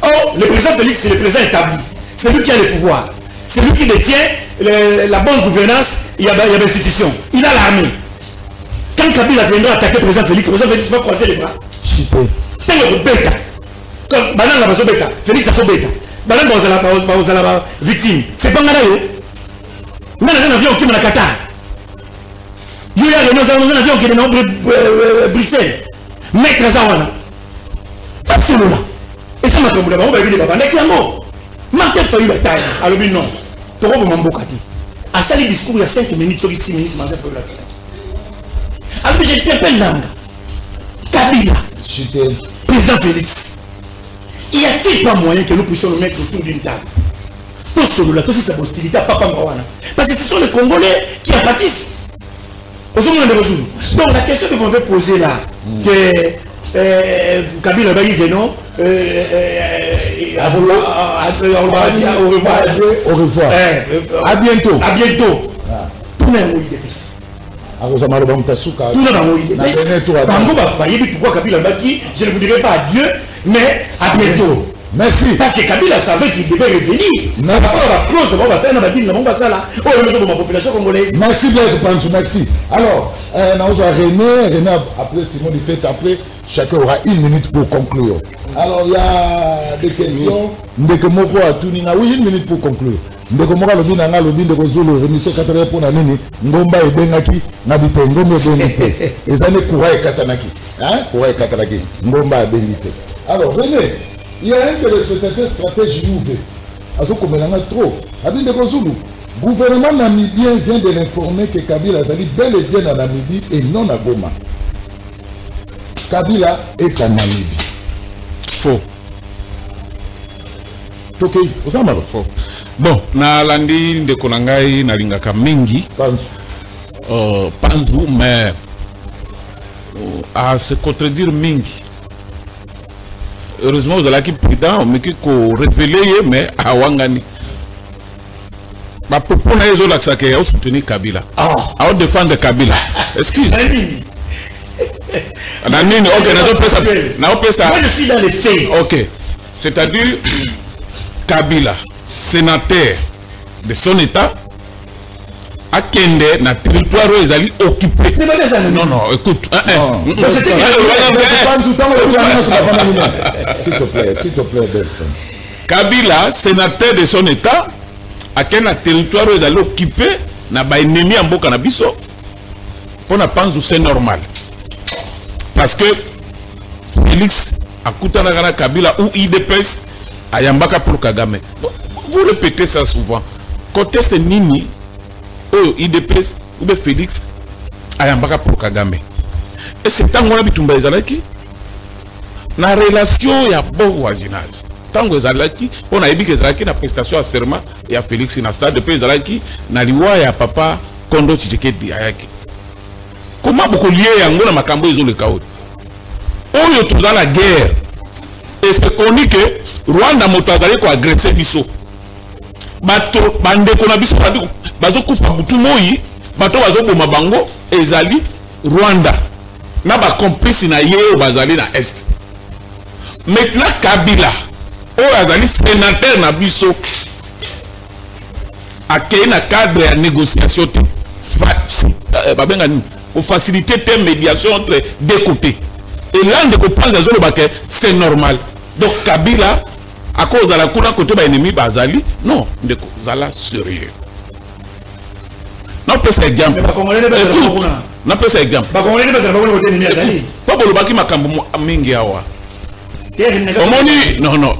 Or, le président Félix, c'est le président établi. C'est lui qui a le pouvoir. C'est lui qui détient la bonne gouvernance, il y a l'institution. Il a l'armée. Quand Kabila viendra attaquer le président Félix va croiser les bras. Tant que bêta. Comme Banan la baso bêta, Félix a fait bêta. Banan la victime. C'est pas mal. On a un avion qui m'a Qatar. Il y a un avion qui est dans Bruxelles. Maître Zawana. Absolument. Et ça m'a dit, on va dire, on va dire, Martin Fayou bataille. Alors, non. Toro Mambokati. À ça, les discours, il y a 5 minutes, sur 6 minutes, Martin Fayou bataille. Alors, je t'appelle Nanga. Kabila. Président Félix. Y a-t-il pas moyen que nous puissions nous mettre autour d'une table? Tout celui-là, tout cette hostilité, Papa Mawana. Parce que ce sont les Congolais qui en pâtissent. Donc la question que vous m'avez posée là, que Kabila va dire non, au revoir. À bientôt. À bientôt. Tout le monde est dépassé. Tout le monde est dépassé. Pourquoi Kabila va dire, je ne vous dirai pas adieu, mais à bientôt. Merci. Parce que Kabila savait qu'il devait revenir. Merci. Merci Blaise Pantou, merci. Alors, René a appelé Simon du fait appeler. Chacun aura 1 minute pour conclure. Alors, il y a des questions. Ndeke Moko a tout nina. Oui, 1 minute pour conclure. Ndeke Moko lobi nanga lobi ndeko zolo remission 4 pour na nini. Ngomba ebengaki ngabite ngombe bengite. Ezane courant et katanaki. Hein? Courant et katanaki. Ngomba bengite. Alors, René, il y a un téléspectateur stratège Youvé. Azo komelanga trop. Abinde Kozulu. Gouvernement namibien vient de l'informer que Kabila Azali bel et bien en Namibie et non à Goma. Kabila est en Namibie. Faux. Ok, vous en avez faux. Bon, na landi de Konangai na lingaka mingi. Panzu, mais à se contredire mingi. Heureusement, vous allez être prudent, mais qui révéler, mais à Wangani. Ma propos n'est pas de soutenir Kabila. À défendre Kabila. Excuse. Ok, moi je suis dans les faits. Ok. C'est-à-dire, Kabila, sénateur de son état, à Kende, na territoire où ils allaient occuper. Non, non, écoute. S'il te plaît, Destin. Kabila, sénateur de son état, à quel territoire où ils allaient occuper, na ba ennemi en Boka Nabiso, pour na pense c'est normal. Parce que Félix a Koutanagana Kabila ou IDPS à Yambaka pour Kagame. Vous répétez ça souvent. Conteste Nini, IDPS ou Félix à Yambaka pour Kagame. Et c'est tant qu'on a bitumba ezalaki na relation ya bon voisinage. Tant que ezalaki, on a dit que ezalaki na prestation à serment et à Félix na stade de ezalaki na liwa ya papa Kondo Tshisekedi ayaki. Comment beaucoup lié yango na makambo ezo le chaos. Oyo toza la guerre. Et c'est connu que Rwanda moto azali ko agresser biso. Bato bande ko na biso bazo kufa butu moyi, bato bazo boma bango ezali Rwanda. Na ba complice na ye bazali na est. Maintenant Kabila oyo azali sénateur na biso akei na cadre ya négociation te babenga ni pour faciliter tes médiations entre deux côtés. Et là, on pense que c'est normal. Donc Kabila, à cause de la côté de l'ennemi Bazali, non, on est sérieux. Non, c'est exemple. Écoute, non, c'est exemple. Pas pour le baki makambo mingi awa. Non, non.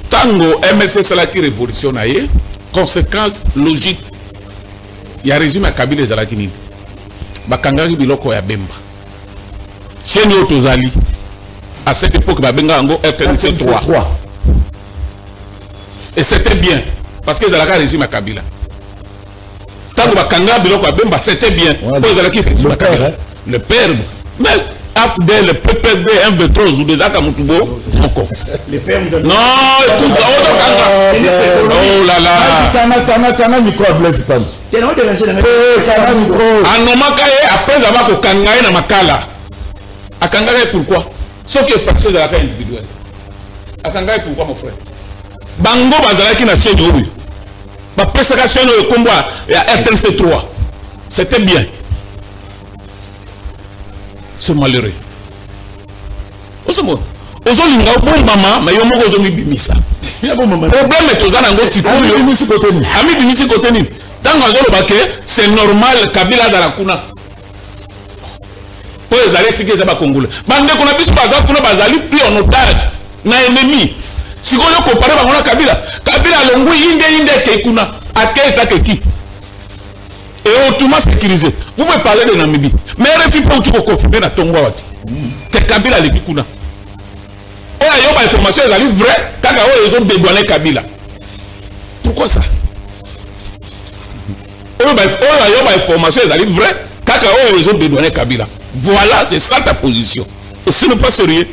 Tango MSC Salaki révolution aye, conséquence logique. Il y a résumé à Kabila et Zalakini. Bakangaki biloko ya Bemba. Chez nous, Tozali, à cette époque, Babenga Ango RTNC 3. Et c'était bien, parce que Zalaka résumé à Kabila. Tant que Bakanga biloko ya Bemba, c'était bien. Le père. Mais after le PPB M23 ou des Akamutubo, encore. Le père de... Non, écoute, oh là là. Kana micro Blaise Pans. Tellement dérangé dans Kana micro. Anomaka après avoir ko kangaye na makala. Akangaye pourquoi? Ce qui est fraction de la cas individuelle. Akangaye pourquoi mon frère? Bango bazalaki na chaîne oyo. Ba prestation no combat ya RTNC 3. C'était bien. C'est malheureux. Osomo. Ozolinga bon maman, mais yo moko zo mibimisa. Il y a bon maman. Problème est aux anangos si Ami bimisi koteni. Ami bimisi koteni. Tant que bake, c'est normal Kabila dans la kuna. Pour les alliés c'est ba Congolais. Bande qu'on a biso baza kuna bazali pris en otage na ennemi. Si on yo comparer ba kuna Kabila, Kabila longu inde ke kuna aketa keki. Et autrement sécurisé. Vous pouvez parler de Namibie. Mais RFI peut tout confirmer na Tongo wati. Que Kabila le kuna. On a eu information ils arrivent vrai quand ils ont dédouané Kabila. Pourquoi ça? On a eu information ils arrivent vrai quand ils ont dédouané Kabila. Voilà, c'est ça ta position. Et ce n'est pas sérieux.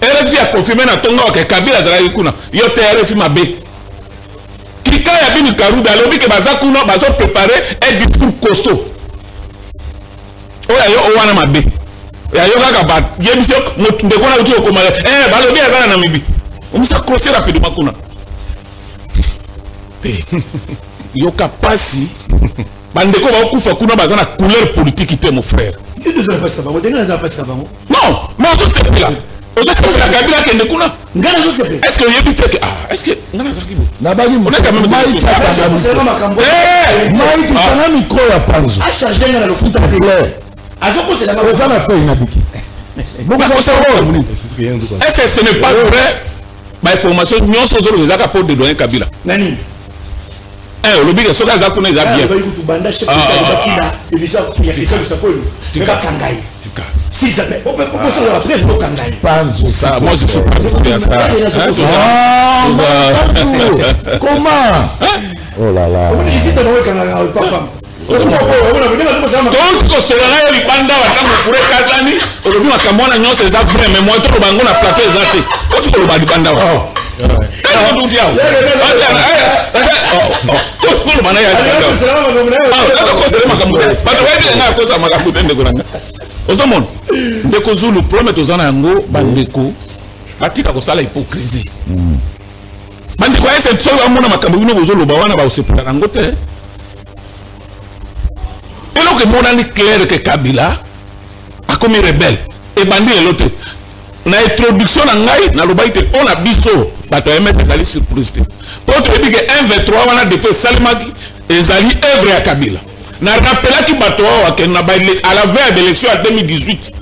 RFI a confirmé na Tongo que Kabila zala kuna. Yo te RFI mabe. Kika ya bini Karuba alobi ke baza kuna bazo préparer un discours costaud. On a eu wana mabe. Ya yoga kaba yebisio ndeko na uti okoma balobi azana na mibi omisa crosser rapidement kuna yoka pasi bandeko ba okufa kuna bazana couleur politique te mon frère Qui nous a passé avant? Dès a passé avant. non mais on se fait là on se fait la Kabila kende kuna Ngana zo se fait. est-ce que yebite que est-ce que ngana zakibo Na bagi on est quand même Maï kana micro ya Panzo. A chargé na le S'il te plaît. Azoko c'est la Ça m'a fait une habitude. est-ce que ce n'est pas vrai ma information nous sommes les accords de donner Kabila Nani? le big soka za kuna za bien Ba yutu banda chef de bakina et bisa ya kisa de sakolo. Tika kangai. tika Si ça fait. On peut ça la preuve au kangai. Panzo ça moi je suis pas pour ça Comment? Oh là là. On dit c'est dans le kangai papa. Donc kosolana yo libanda batango kure kazani olobi makamona nyonso eza vrai mais moi to bango na plateau ezate oti ko loba libanda wa ndeko Zulu problème tozana yango bandeko batika kosala hypocrisie bandeko ese tso amona makambo bino bozoloba wana ba osepela yango te. Et donc, mon est clair que Kabila a commis rebelle et bandit l'autre. Na introduction na lobaite on a biso bato MS ezali surprise. Pour te dire que 1-23 wana depuis Salimaki ezali œuvre ya Kabila. Na rappela ki bato wa ke na ba à la veille de l'élection en 2018.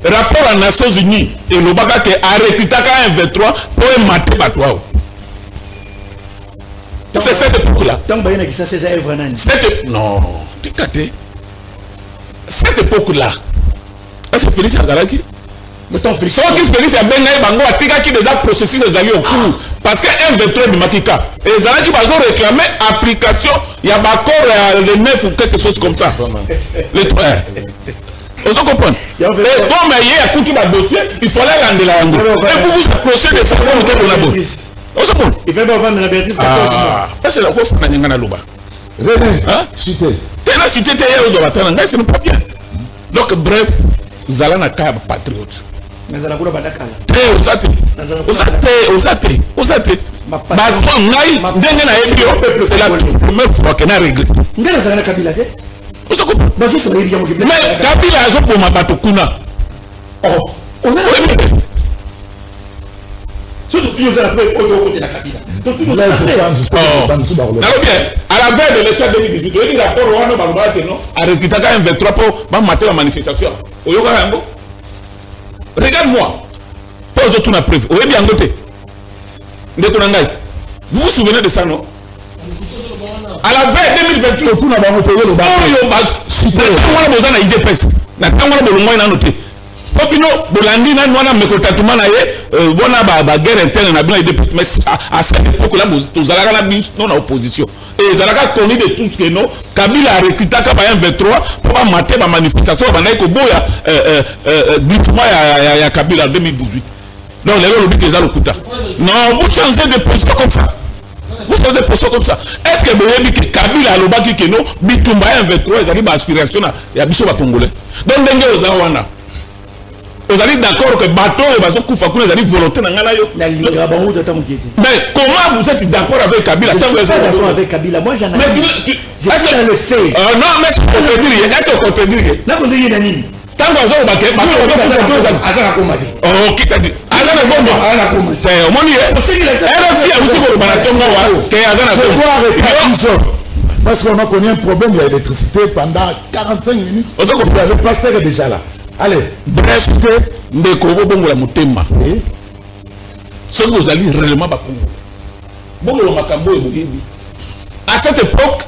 Rapport aux Nations Unies et lobaka ke arrêtitaka 1-23 pour mater bato wa. C'est cette époque-là. Tant que ça c'est œuvre nani. Non. Cette époque-là, est-ce que Félix Agaraki? Mais ton Félix. Sauf que Félix Abengaï Bango a tika qui déjà processus des alliés au cours. Parce que M23 du Matika. Et les alliés qui ont réclamé application, il y a encore le 9 ou quelque chose comme ça. Les 3. Vous comprenez? Et bon, mais il y a un coup de dossier, il fallait rendre la langue. Et vous vous approchez de ça comme vous êtes de la bonne. Vous comprenez? Il fait pas vendre la Béatrice 14 mois. C'est la fois où on a Loba. René, cité. La cité ce n'est pas bien. Donc bref, Zala n'a qu'à patriote. C'est la première fois qu'elle a regretté. Mais Kabila a pour ma batokuna. Oh, surtout que nous avons côté la Kabila. Donc nous avons à la veille de l'élection 2018, il y a un rapport à recruter un 23 pour mater la manifestation. Regarde-moi. Pose tout la preuve. Vous vous souvenez de ça, non? à la veille 2028 tout n'a pas monté le bas on a besoin d'idée pèse na tango na bolongo na noté popino bolandi na nwana mekotatuma na ye bona ba guerre interne na bien idée pèse mais à cette époque là tozalaka na bis non opposition et zalaka connu de tout ce que non Kabila a recruté ka ba M23 pour ba mater ba manifestation ba na ko boya glissement ya Kabila en 2018 donc les gens l'obligent à l'occulter non vous changez de position comme ça. Vous faites des positions comme ça. Est-ce que vous avez dit que Kabila a l'obaki que non, Bitumba 23, ils ont dit aspiration à Bissot Congolais. Donc, vous avez dit d'accord que bateau et bateau Koufa Kouna, ils ont dit volonté dans la mais comment vous êtes d'accord avec Kabila? Je suis pas d'accord avec Kabila. Moi, j'en ai dit. Je suis dans le fait. Non, mais c'est pour te dire. Là, on dit Yanani. Tant que vous avez parce qu'on a connu un problème de l'électricité pendant 45 minutes. Le pasteur est déjà là. Allez, bref, ce que vous allez réellement à cette époque,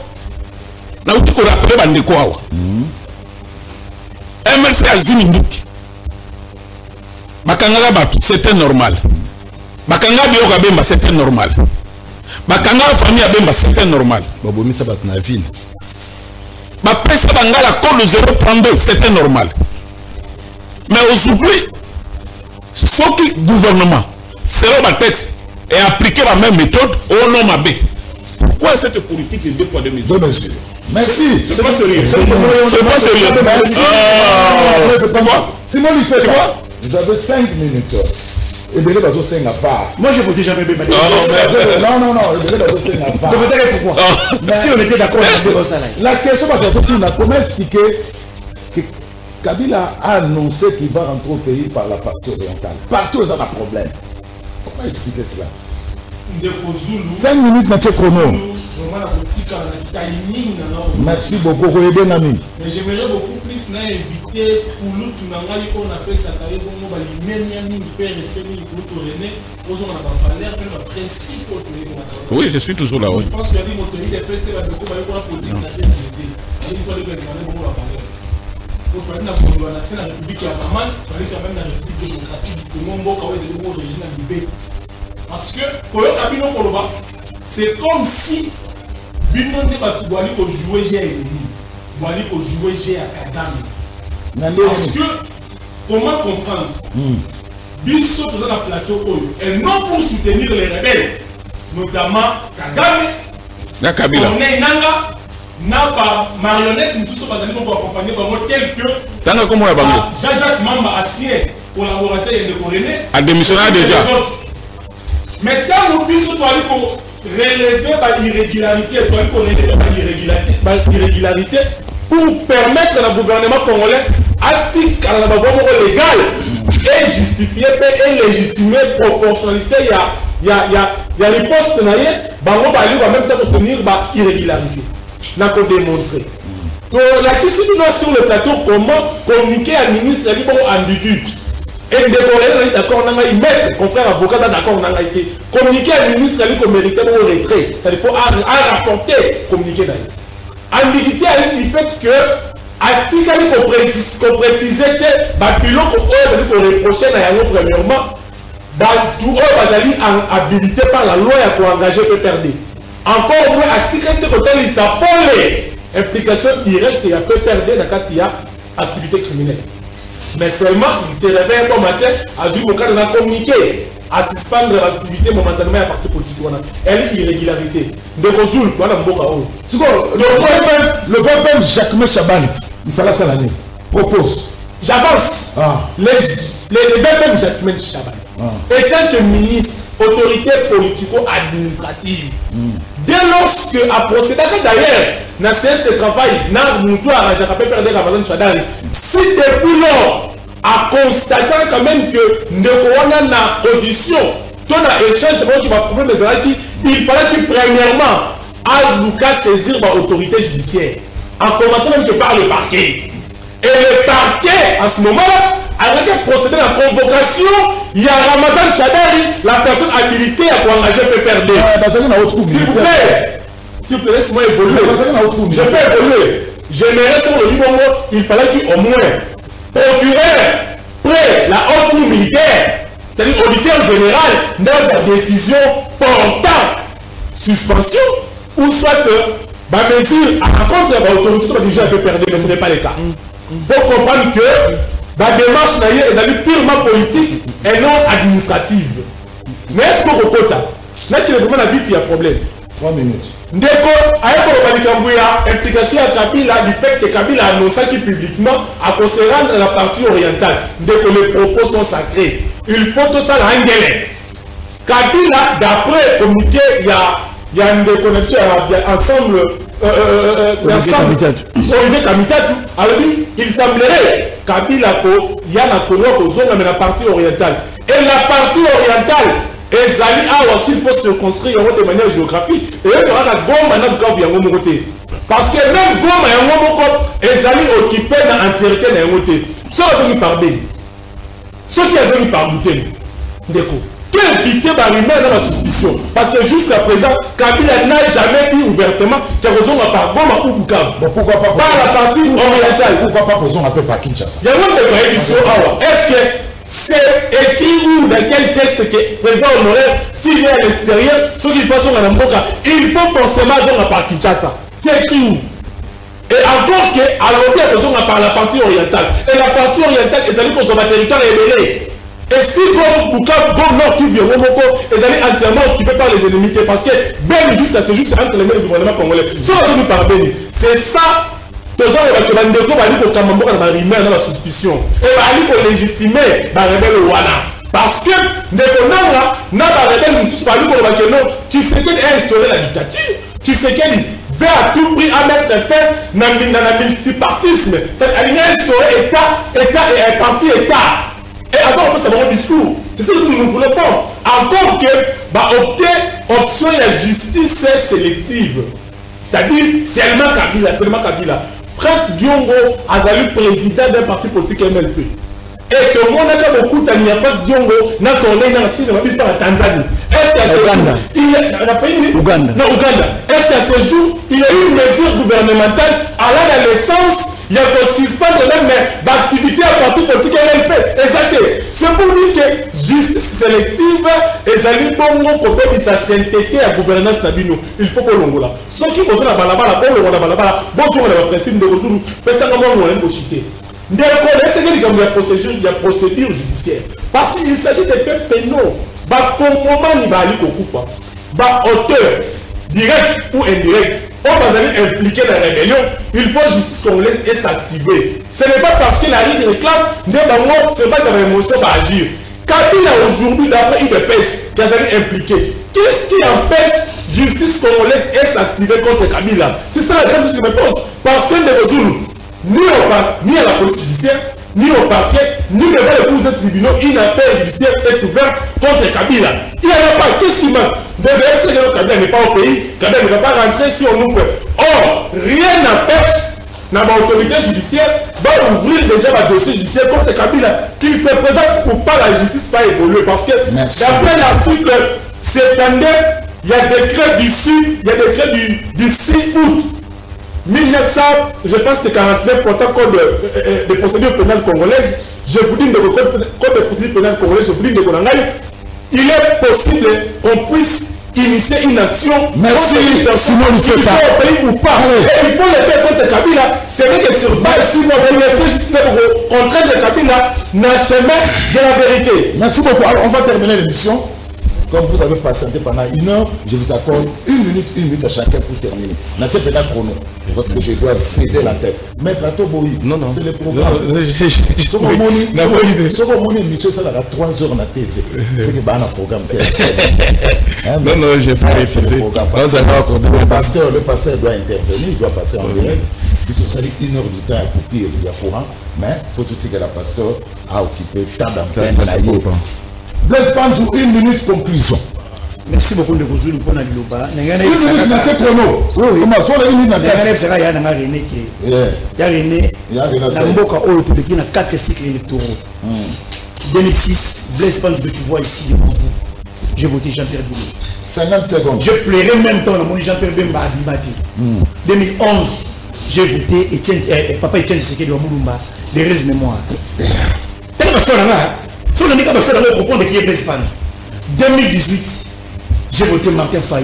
nous avons rappelé MLC Azimi Nduki Bakanga Batu, c'était normal. Bakanga Bioga Bemba, c'était normal. Bakanga famille Bemba, c'était normal. Babomi Sabat na ville. Bapesa Bangala code 032, c'était normal. Mais aujourd'hui, ce qui gouvernement, c'est le texte et appliquer la même méthode au nom AB. Pourquoi cette politique de 2 poids 2 mesures? 2 mesures. Merci. C'est pas sérieux. C'est pas sérieux. C'est pas moi. Simon, il fait quoi? Vous avez 5 minutes. Et bien, vous avez 5 à part. Moi, je votais jamais Bemba. Non, vous avez 5 à part. Pourquoi? Si on était d'accord avec ça. La question, comment expliquer que Kabila a annoncé qu'il va rentrer au pays par la partie orientale? Partout, ils ont un problème. Comment expliquer cela? 5 minutes, Mathieu Chrono. Merci beaucoup, Benami. Mais j'aimerais beaucoup plus inviter Poulou Tunangai qu'on appelle ça carré pour moi l'immédiat père respect pour René aux on a valeur même principe. Oui, je suis toujours là. Oui. Je pense que les autorités prestent la beaucoup la politique nationale. Il faut les gagner beaucoup la valeur. Pour parler de la République à Maman, parler quand même de la République démocratique du Congo quand est de l'origine du parce que pour le Kabila Koloba, c'est comme si Bino ne va pas jouer G à l'ennemi, Boali pour jouer G à Kagame. Parce que, comment comprendre Bisso tout dans le plateau, et non pour soutenir les rebelles, notamment Kagame, on est Nanga, n'a pas marionnette, nous sommes pour accompagner tel que Jean-Jacques Mamba a signé collaborateur et de René, a démissionné déjà. Mais quand nous puissions relever l'irrégularité, pour permettre au gouvernement congolais à la légal et justifier et légitimer proportionnalité, il y a riposte, il y a même temps soutenir l'irrégularité. N'a qu'on démontré. Donc la question sur le plateau, comment communiquer à un ministre ambigu. Et le d'accord, on a eu maître, confrère avocat, d'accord, on a été communiqué à la ministre, il mérite au retrait. Ça il faut rapporter, communiquer d'ailleurs. Ambiguïté du fait que, article qu'on précisait que, bilan qu'on reprochait premièrement, tout est habilité par la loi et qu'on engagé PPRD. Encore moins, article il s'appelle implication directe et PPRD dans l'activité criminelle. Mais seulement, il se réveille un bon matin, à ce cadre de communiquer, à suspendre l'activité momentanément à parti politique. Elle est irrégularité. De résoudre, voilà mon beau le problème Jacques Chaban, il fallait ça l'année. Propose. J'avance. Les verbes Jacques Chaban. Étant que ministre, autorité politico-administrative, dès lorsque, à procéder d'ailleurs, dans ce travail, dans le moutoir, je rappelle perdre la maison de Chadari, si depuis lors, à constater quand même que nous avons une audition, tout l'échange de gens qui va problème des arrêts, il fallait que premièrement, à Lucas saisir l'autorité judiciaire, en commençant même que par le parquet. Et le parquet, à ce moment-là, avec procéder à la convocation, il y a Ramadan Chadari, la personne habilitée à engager PPRD. S'il vous plaît, s'il vous plaît, laisse-moi évoluer. Je peux évoluer. J'aimerais sur le niveau, il fallait qu'au moins, procureur, près la haute cour militaire, c'est-à-dire auditeur général, dans sa décision portant suspension, ou soit ma mesure à l'encontre de l'autorité, déjà un peu perdu, mais ce n'est pas le cas. Pour comprendre que la démarche est purement politique et non administrative. Mais est-ce que vous comptez? Là, qu'il y a vraiment la vie, il y a problème. 3 minutes. Ndeko, avec l'implication à Kabila du fait que Kabila a annoncé publiquement à concernant la partie orientale. Ndeko, les propos sont sacrés. Il faut tout ça l'anglais. Kabila, d'après le communiqué, il y a une déconnexion ensemble. Olivier Kamitatu. Alors, il semblerait Kabila, il y a la partie orientale. Et la partie orientale, et Zali a aussi faut se construire de manière géographique. Et il y aura la Goma dans le côté. Parce que même Goma et Zali occupé dans l'entièreté de côté. Ce qui est parlé. Ce qui est parlé. Déco. Quel pitié humain dans la suspicion. Parce que jusqu'à présent, Kabila n'a jamais dit ouvertement qu'il y a par Goma ou Bukavu. Pourquoi pas par la partie orientale. Pourquoi pas posons un peu par Kinshasa? Il y a une déclaration. Est-ce que c'est écrit où dans quel texte que le président honoraire, s'il est à l'extérieur, ceux qui passent à Namboka, il faut forcément aller par Kinshasa. C'est écrit où? Et encore que, à l'objet, ils ont par la partie orientale. Et la partie orientale, ils allaient pour son territoire ébélé. Et si comme Bukavu, comme Nord Kivu, ils allaient entièrement occupés par les ennemis, parce que Ben, c'est juste entre les mains du gouvernement congolais. Ça, on par Beni. C'est ça. Tous les bandeko bali ko kamamboka na rimé na la suspicion et bali ko légitimer ba rebelle wana parce que ndeko nanga na ba rebelle mususu bali ko ba que non Tshisekedi a instauré la dictature. Tshisekedi veut à tout prix à mettre fin na multipartisme, c'est-à-dire instaurer état et un parti état. Et à ça on peut savoir mon discours. C'est ce que nous ne voulons pas. Encore que bah opter option la justice sélective. C'est-à-dire seulement Kabila. Franck Diongo Azali président d'un parti politique MLP. Et que moi, on a beaucoup de Diongo, n'a tourné dans la Suisse, dans la Tanzanie. Est-ce qu'à ce jour, Ouganda. Est-ce qu'à ce jour, il y a eu une mesure gouvernementale allant à l'essence, il y a un suspendre même d'activité à parti politique MLP. Exactement. C'est pour dire que justice sélective, Ezali Bongo, côté de sa sainteté à gouvernance Nabino, il faut que l'on là. Ceux qui posent la balabala, bon, le balabala, bon, sur le principe de retour, mais ça comment on aime chiter. Il y a procédure judiciaire. Parce qu'il s'agit de faits pénaux. Comme moment, il va aller au coup. Auteur, direct ou indirect, on va aller impliquer dans la rébellion, il faut justice congolaise et s'activer. Ce n'est pas parce qu'il a eu des réclames, c'est pas sa émotion va agir. Kabila aujourd'hui, d'après UDPS, qui a été impliqué, qu'est-ce qui empêche justice congolaise et s'activer contre Kabila? C'est ça la grande question que je me pose. Parce que ne résout ni à la police judiciaire, ni au parquet, ni devant les cours de tribunaux, une affaire judiciaire est ouverte contre Kabila. Il n'y en a pas. Qu'est-ce qui manque? Que Kabila n'est pas au pays, Kabila ne va pas rentrer si on nous peut. Or, rien n'empêche l'autorité judiciaire d'ouvrir déjà un dossier judiciaire contre Kabila, qu'il se présente pour pas la justice va évoluer. Parce que d'après l'article 72, il y a décret du 6 août 1900, je pense que 49 portant code de procédure pénale congolaise, je vous dis le code de procédure pénale congolaise, je vous dis de Konangaï, il est possible qu'on puisse initier une action. Merci, sinon il fait pas. Au pays ou pas. Et il faut le faire contre Kabila. C'est vrai que sur base, si vous laissez juste pour contraindre Kabila, n'a chemin de la vérité. Merci beaucoup. Alors, on va terminer l'émission. Comme vous avez patienté pendant 1 heure, je vous accorde 1 minute à chacun pour terminer. N'a-t-il pas chrono? Parce que je dois céder la tête. Maître Atoboyi, c'est le programme. Ce qu'on m'a émission, ça a 3 heures dans la TV. C'est que un programme. Non, j'ai pas réfléchi. Le pasteur doit intervenir, il doit passer en direct. Puisque ça dit 1 heure du temps à couper, il y a courant. Mais il faut tout dire que la pasteur a occupé tant d'antenne. Blaise Panzou, 1 minute conclusion. Merci beaucoup de vous pour la Liloba. 1 minute, c'est chrono. Oui, mais sur la minute, il y a René qui est. René. Il y a René. 4 cycles électoraux. 2006, Blaise Panzou que tu vois ici devant vous. j'ai voté Jean-Pierre Bemba. 50 secondes. Je pleurais en même temps dans mon Jean-Pierre Bemba à Bimati. 2011, j'ai voté Papa Etienne Tshisekedi de Moulumba, des restes mémoire. Tant que ça, si on a dit que ça, on va comprendre qui est principal. 2018, j'ai voté Martin Faye.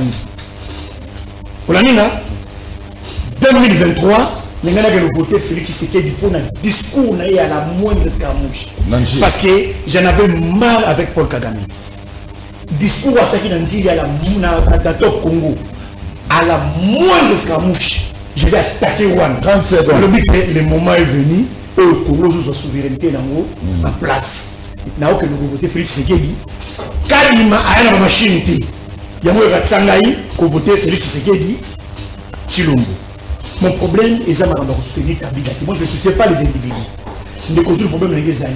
Pour la mine, 2023, nous avons voté Félix Tshisekedi pour un discours à la moindre escarmouche. Parce que j'en avais marre avec Paul Kagame. Discours à Saki Nanjili à la top Congo. À la moindre escarmouche, je vais attaquer One. 30 secondes. Le moment est venu où le Congo a sa souveraineté en place. Nous avons voté Félix Tshisekedi. Kalima a une machine. Il y a un voté Félix Tshisekedi. Chilombo. Mon problème est de soutenir Kabila. Moi, je ne soutiens pas les individus. Mais le problème est que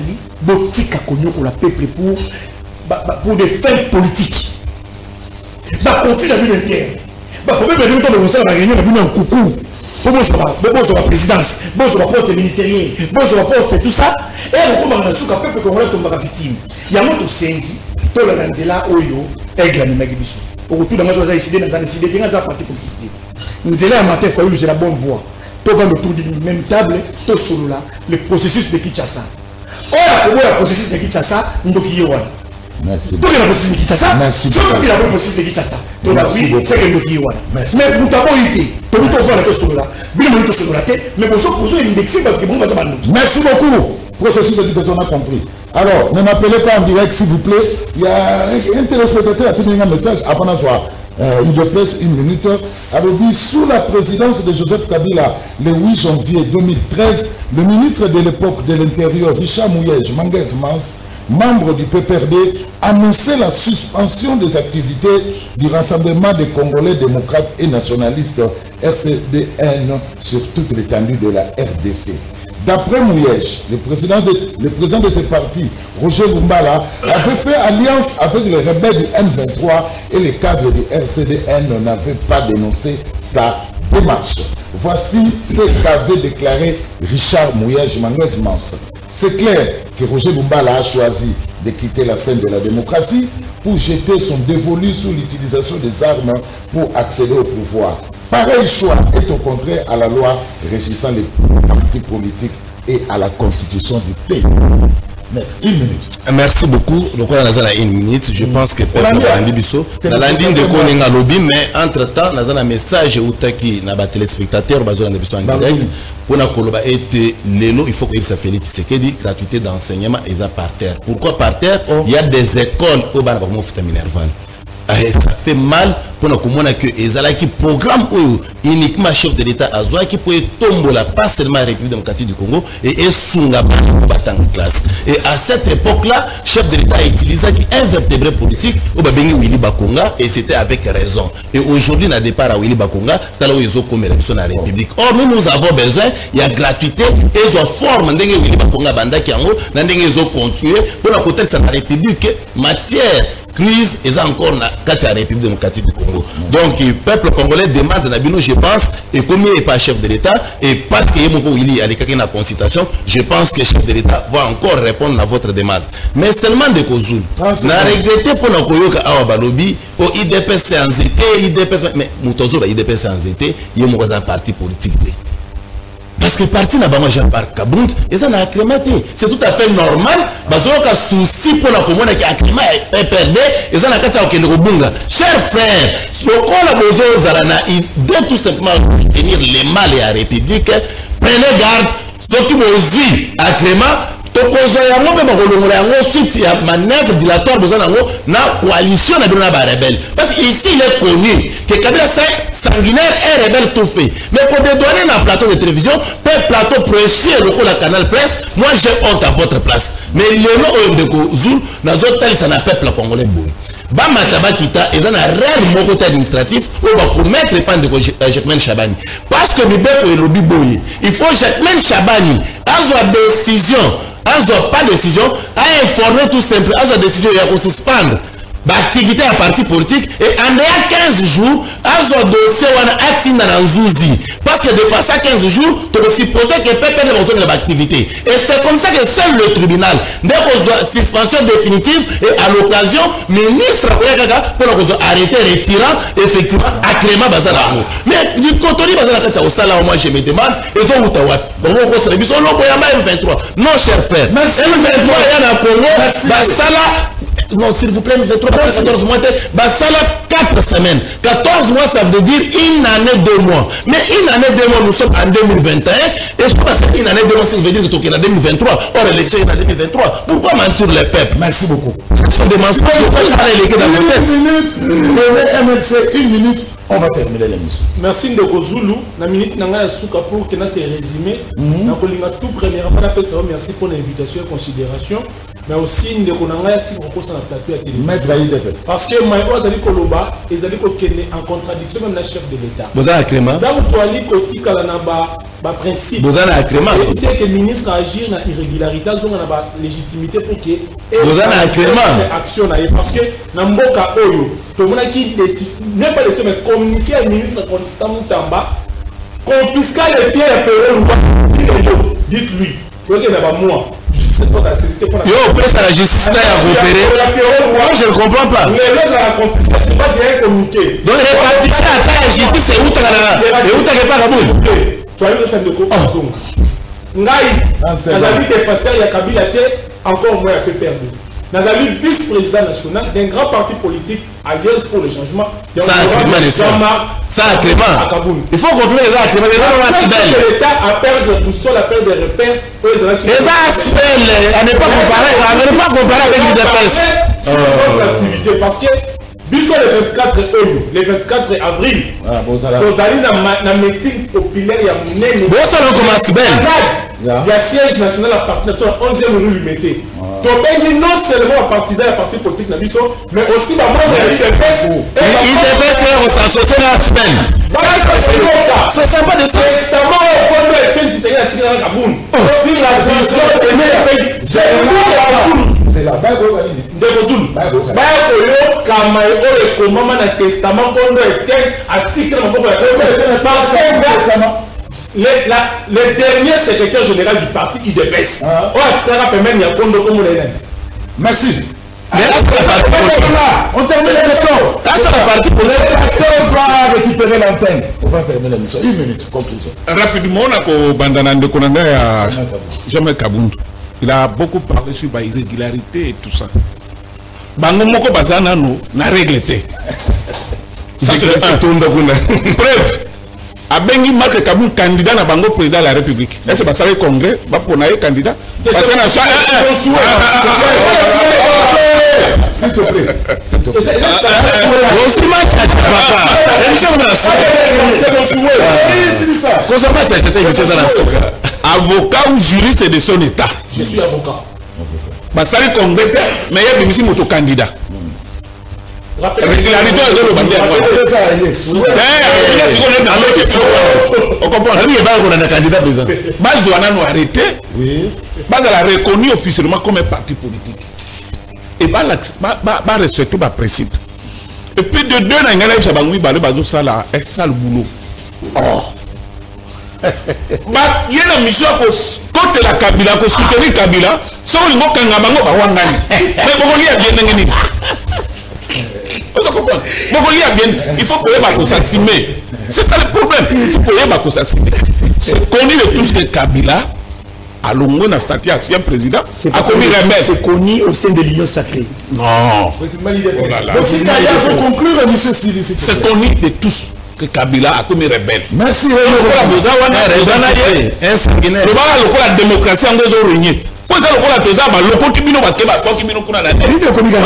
botique a connu pour la peuple pour des fins politiques. Le conflit dans l'interne. Le problème est que nous avons réunion dans un coucou. Pour la présidence, pour la poste ministérielle, pour la poste tout ça. Et on commence à dire que le peuple congolais tombe victime. Il y a un autre sengi, tout le monde là, Oyo, Aigle, Mimagibiso. Au retour de ma chose à décider dans un décidé, il y a un parti politique. Nous allons à matin, il j'ai la bonne voie. Tout va autour de la même table, tout solo là, le processus de Kinshasa. Or, le processus de Kinshasa, nous devons y aller. Merci. Tout le processus de Kinshasa. Merci. Tout le processus de Kinshasa. Donc, oui, c'est que nous devons y aller. Mais nous avons été. Tout le monde va tout solo là. Bien, nous sommes là. Mais pour ça, nous avons indexé parce que nous avons. Merci beaucoup. Processus de Kinshasa, on a compris. Alors, ne m'appelez pas en direct, s'il vous plaît. Il y a un téléspectateur qui a tenu un message avant d'avoir. Il repèse une minute. Alors, sous la présidence de Joseph Kabila, le 8 janvier 2013, le ministre de l'époque de l'Intérieur, Richard Mouyej Manguez Mans, membre du PPRD, annonçait la suspension des activités du Rassemblement des Congolais démocrates et nationalistes RCDN sur toute l'étendue de la RDC. D'après Mouyej, le président de ce parti, Roger Lumbala, avait fait alliance avec les rebelles du M23 et les cadres du RCDN n'avaient pas dénoncé sa démarche. Voici ce qu'avait déclaré Richard Mouyej Manguez Mans. C'est clair que Roger Lumbala a choisi de quitter la scène de la démocratie pour jeter son dévolu sous l'utilisation des armes pour accéder au pouvoir. Pareil choix est au contraire à la loi régissant les partis politiques et à la constitution du pays. Maître, une minute. Merci beaucoup. Donc, on a une minute. Je pense que Peuple Nalandi Bisso, Nalandi de Konenga Lobby, mais entre-temps, on a un message où qui n'a pas téléspectateurs, Bazola Bisso en direct. Pour la Koloba et Lélo, il faut que ça fait Tshisekedi, gratuité d'enseignement et ça par terre. Pourquoi par terre? Il y a des écoles au Banabamo Minerval. Ça fait mal pour nous comprendre que les programme uniquement chef de l'État a qui peut tomber la pas seulement la République démocratique du Congo et Sungaba en classe. Et à cette époque-là, chef de l'État a utilisé un vertébré politique au Babengi Willy Bakonga et c'était avec raison. Et aujourd'hui, on a départ à Willy Bakonga, ils ont comme la République. Or, nous avons besoin, il y a gratuité et ils ont forme d'engue Willy Bakonga Banda qui en haut, ils ont continué pour la côté de la République matière. Crise est encore dans la République démocratique du Congo. Donc, le peuple congolais demande à Nabino, je pense, et comme il n'est pas chef de l'État, et parce qu'il y a la consultation, je pense que le chef de l'État va encore répondre à votre demande. Mais seulement de Kozul. N'a regretté pour nous que Awa Balobi, au IDPS c'est en zété, IDPS, mais Moutozo, IDPS c'est en zété, il y a un parti politique. Parce que le parti n'a pas mangé par Kabound et ça n'a acclimaté. C'est tout à fait normal. Parce qu'il y a un souci pour la commune qui a acclimaté et perdu et ça n'a qu'à faire Bunga. Chers frères, ce qu'on a besoin de tout simplement soutenir les mal et la République, prenez garde, ceux qui vont acclimater. Ensuite, il y a manœuvre dilatoire besoin na coalition na rebelle. Parce qu'ici, il est connu que Kabila c'est sanguinaire et rebelle tout fait. Mais pour dédouaner dans le plateau de télévision, pour un plateau précieux, le la canal presse, moi j'ai honte à votre place. Mais le nom de Kozul, dans autres tels, ça n'a pas peuple congolais. Bama Tabakita, ils ont un rêve mon administratif où on va promettre les pannes de Jacquemin Chabani. Parce que le lobby boy, il faut Jacquemin Chabani, à sa décision. Pas de décision, à informer tout simplement, à sa décision, il y a qu'on suspendre activité à parti politique et en ayant 15 jours azo dossier wana atinda na nzuzi parce que dépassé 15 jours tu peux supposer que peut perdre besoin de l'activité et c'est comme ça que seul le tribunal dès qu'on suspension définitive et à l'occasion ministre pour arrêter retirant effectivement agrément bazala mais du côté bazala kata au sala moi je me demande ils ont utawa bon on service on lobo yamba M23 non cher frère M23 yana Congo basala non, s'il vous plaît, 14 mois, ça 4 semaines. 14 mois, ça veut dire une année, 2 mois. Mais une année, 2 mois, nous sommes en 2021. Et je pense qu'une année, 2 mois, ça veut dire que tu es en 2023. Or, l'élection est en 2023. Pourquoi mentir le peuple? Merci beaucoup. Ce sont des mensonges. Une minute, on va terminer l'émission. Merci Ndeko Zulu. La minute n'a souka pour que c'est résumé. Tout premièrement, merci pour l'invitation et considération. Mais aussi, nous avons un plateau à télévision. Parce que Maïko Azali Koloba, ils allaient en contradiction même la chef de l'État. Vous avez un crément. Dans le toilet, il y a un principe. Vous avez un crément. C'est que le ministre agit dans l'irrégularité, il y a une légitimité pour que. Vous avez un crément. Action parce que dans le cas Oyo, tout le monde qui décide, n'est pas laissé, mais communiquer au ministre constamment Tamba, confisquer les pieds et dites-lui, il y a moi. Yo, presse à la justice à repérer. Moi, je ne comprends pas. Donc, répartition à la justice, c'est où tu as pas Kaboul. Tu as eu le sein de Kopazong. Nazali dépassé, il y a Kabila, encore moins un peu perdu. Nazali vice-président national d'un grand parti politique, Alliance pour le changement. Ça a Clément. Il faut confirmer les actes. L'État a perdu le boussole, a perdu des repères. Les actes, à ne pas comparer avec l'UDPS. C'est une activité parce que le 24 avril, vous allez dans le meeting populaire, il y a siège national à partir de la 11e rue Mété. Donc, non seulement à partisan et à parti politique, mais aussi dans le IDPS. IDPS est associé à la semaine. C'est sympa de ça. C'est un peu de change qui s'est tiré dans la Kaboun. Si la transition c'est la bague de Bozul. Bague Kamaïo et Komama dans le testament qu'on doit tenir article dans le le dernier secrétaire général du parti IDPS. Merci. On termine l'émission. Le pasteur va récupérer l'antenne. On va terminer l'émission. Une minute, conclusion. Rapidement, on a bandana de Konanga à Jamais Kabundu. Il a beaucoup parlé sur l'irrégularité et tout ça. Bango moko bazana no na régleté. Ça c'est le preuve. Abengi Marc Kaboul candidat na bango président de la République. Est-ce que ça va congrès va pour naïe candidat? Parce que s'il te plaît. S'il te plaît. Avocat ou juriste de son état. Je suis avocat. Basali congrès mais il y a des candidat. Régularité de on comprend. Il y a un candidat président. Bazoana nous arrêté. Bazala reconnu officiellement comme un parti politique. Et bah respecter le principe. Et puis de deux ans, il y a un sale boulot. Il y a une mission contre la Kabila, pour soutenir Kabila. Sans le mot Kangabango, il faut que s'assumer. C'est ça le problème. Il faut que s'assumer. C'est connu de tous que Kabila a l'ongou dans statut ancien président a commis rebelle. C'est connu au sein de l'Union sacrée. Non. C'est connu de tous que Kabila a commis rebelle. Merci. La démocratie en deux origines. Quand on a tous ça, le côté bino va se faire qui bino kuna na. Bino comme ça.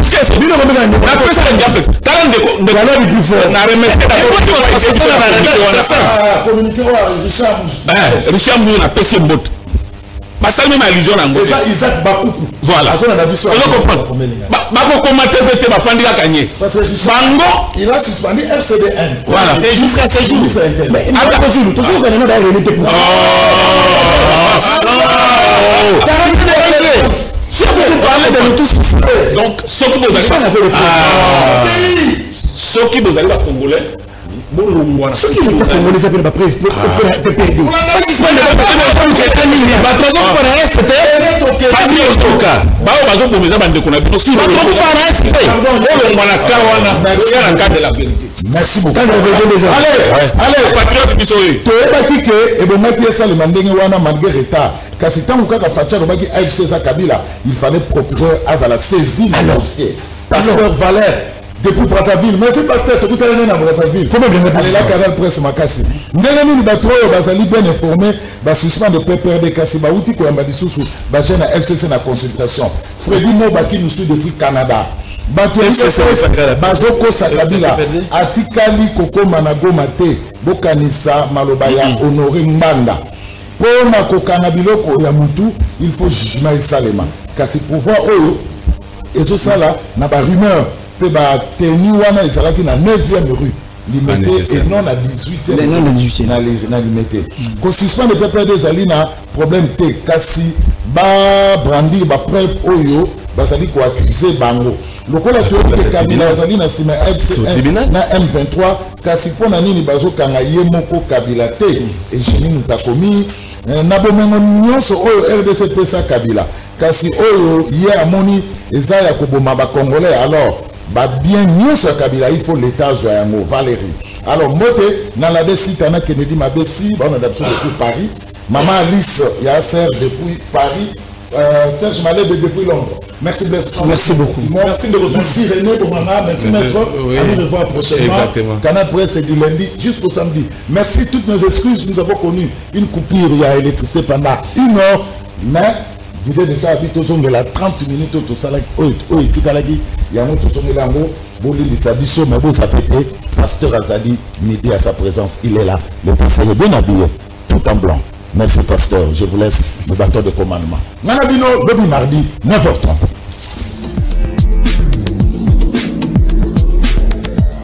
C'est bino comme ça. La personne est diable. Talent de la loi du plus fort. Na remercier communiquer Richard. Richard Mouy na PC bot. Basal même allusion na ngo. Ça Isaac Bakoukou. Voilà. On a vision. On comprend. Ba ko commenter peut ba fandi la gagner. Bango, il a suspendu RCDN. Voilà. Et jusqu'à ce jour, mais toujours qu'on a réalité pour. Si vous parlez de nous tous, donc ce qui vous allez pas congolais. Ce qui est congolais, ça fait pas preuve. Merci beaucoup. Allez, patriote Bissoé. Tu es battu que, et bon, ma pièce, le mandingue, wana, malgré retard. Car c'est tant que Facha, le maki AFC Kabila, il fallait procureur à la saisie du dossier. Pasteur Valère. Depuis Brazzaville, merci pasteur, tu es allé dans Brazzaville. Comment bien allez là, Canal Presse Makassi. Ndengani Batro, Bazali bien informé, suspend de PPRD Kassi, Baouti Koyamba Dissoussou, Bajena FCC na consultation. Freddy Mobaki nous suit depuis Canada. Bato Bazoko Sakabila, Atikali Koko Manago Mate, Bokanisa Malobaya, Honoré Mbanda. Pour na Kokanabiloko Yamutu, il faut jugement et salema. Kassi pouvoir, et ce ça là, n'a pas rumeur. Tenu wana ezalaki na 9e rue limité et non à 18e na limité ko suspend de PPRD ezali na problème te kasi ba brandir ba preuve oyo bazali ko accuser bango lokola to te Kabila ezali na sima na M23 kasi pona nini bazokanga ye moko Kabila te et génie mutakomi na bomengo nyonso oyo RDC pesa Kabila kasi oyo ye amoni eza ya koboma ba congolais alors bah bien mieux ça Kabila il faut l'état Zoyango Valérie alors moté dans la décide na Kennedy Mabessi on a d'absolu depuis Paris maman Alice Yasser depuis Paris Serge Malé depuis Londres merci merci beaucoup merci René Bomana merci maître à nous revoir prochainement Canal Presse du lundi jusqu'au samedi merci toutes nos excuses nous avons connu une coupure il y a électricité pendant 1 heure mais l'idée de ça habite aux ongles à 30 minutes au salak au etikalaki yango tosongela ngo bolili sabiso mais vous appelez pasteur Azali midi à sa présence il est là le pasteur est bien habillé tout en blanc merci pasteur je vous laisse le bâton de commandement Nanabino, mardi 9h30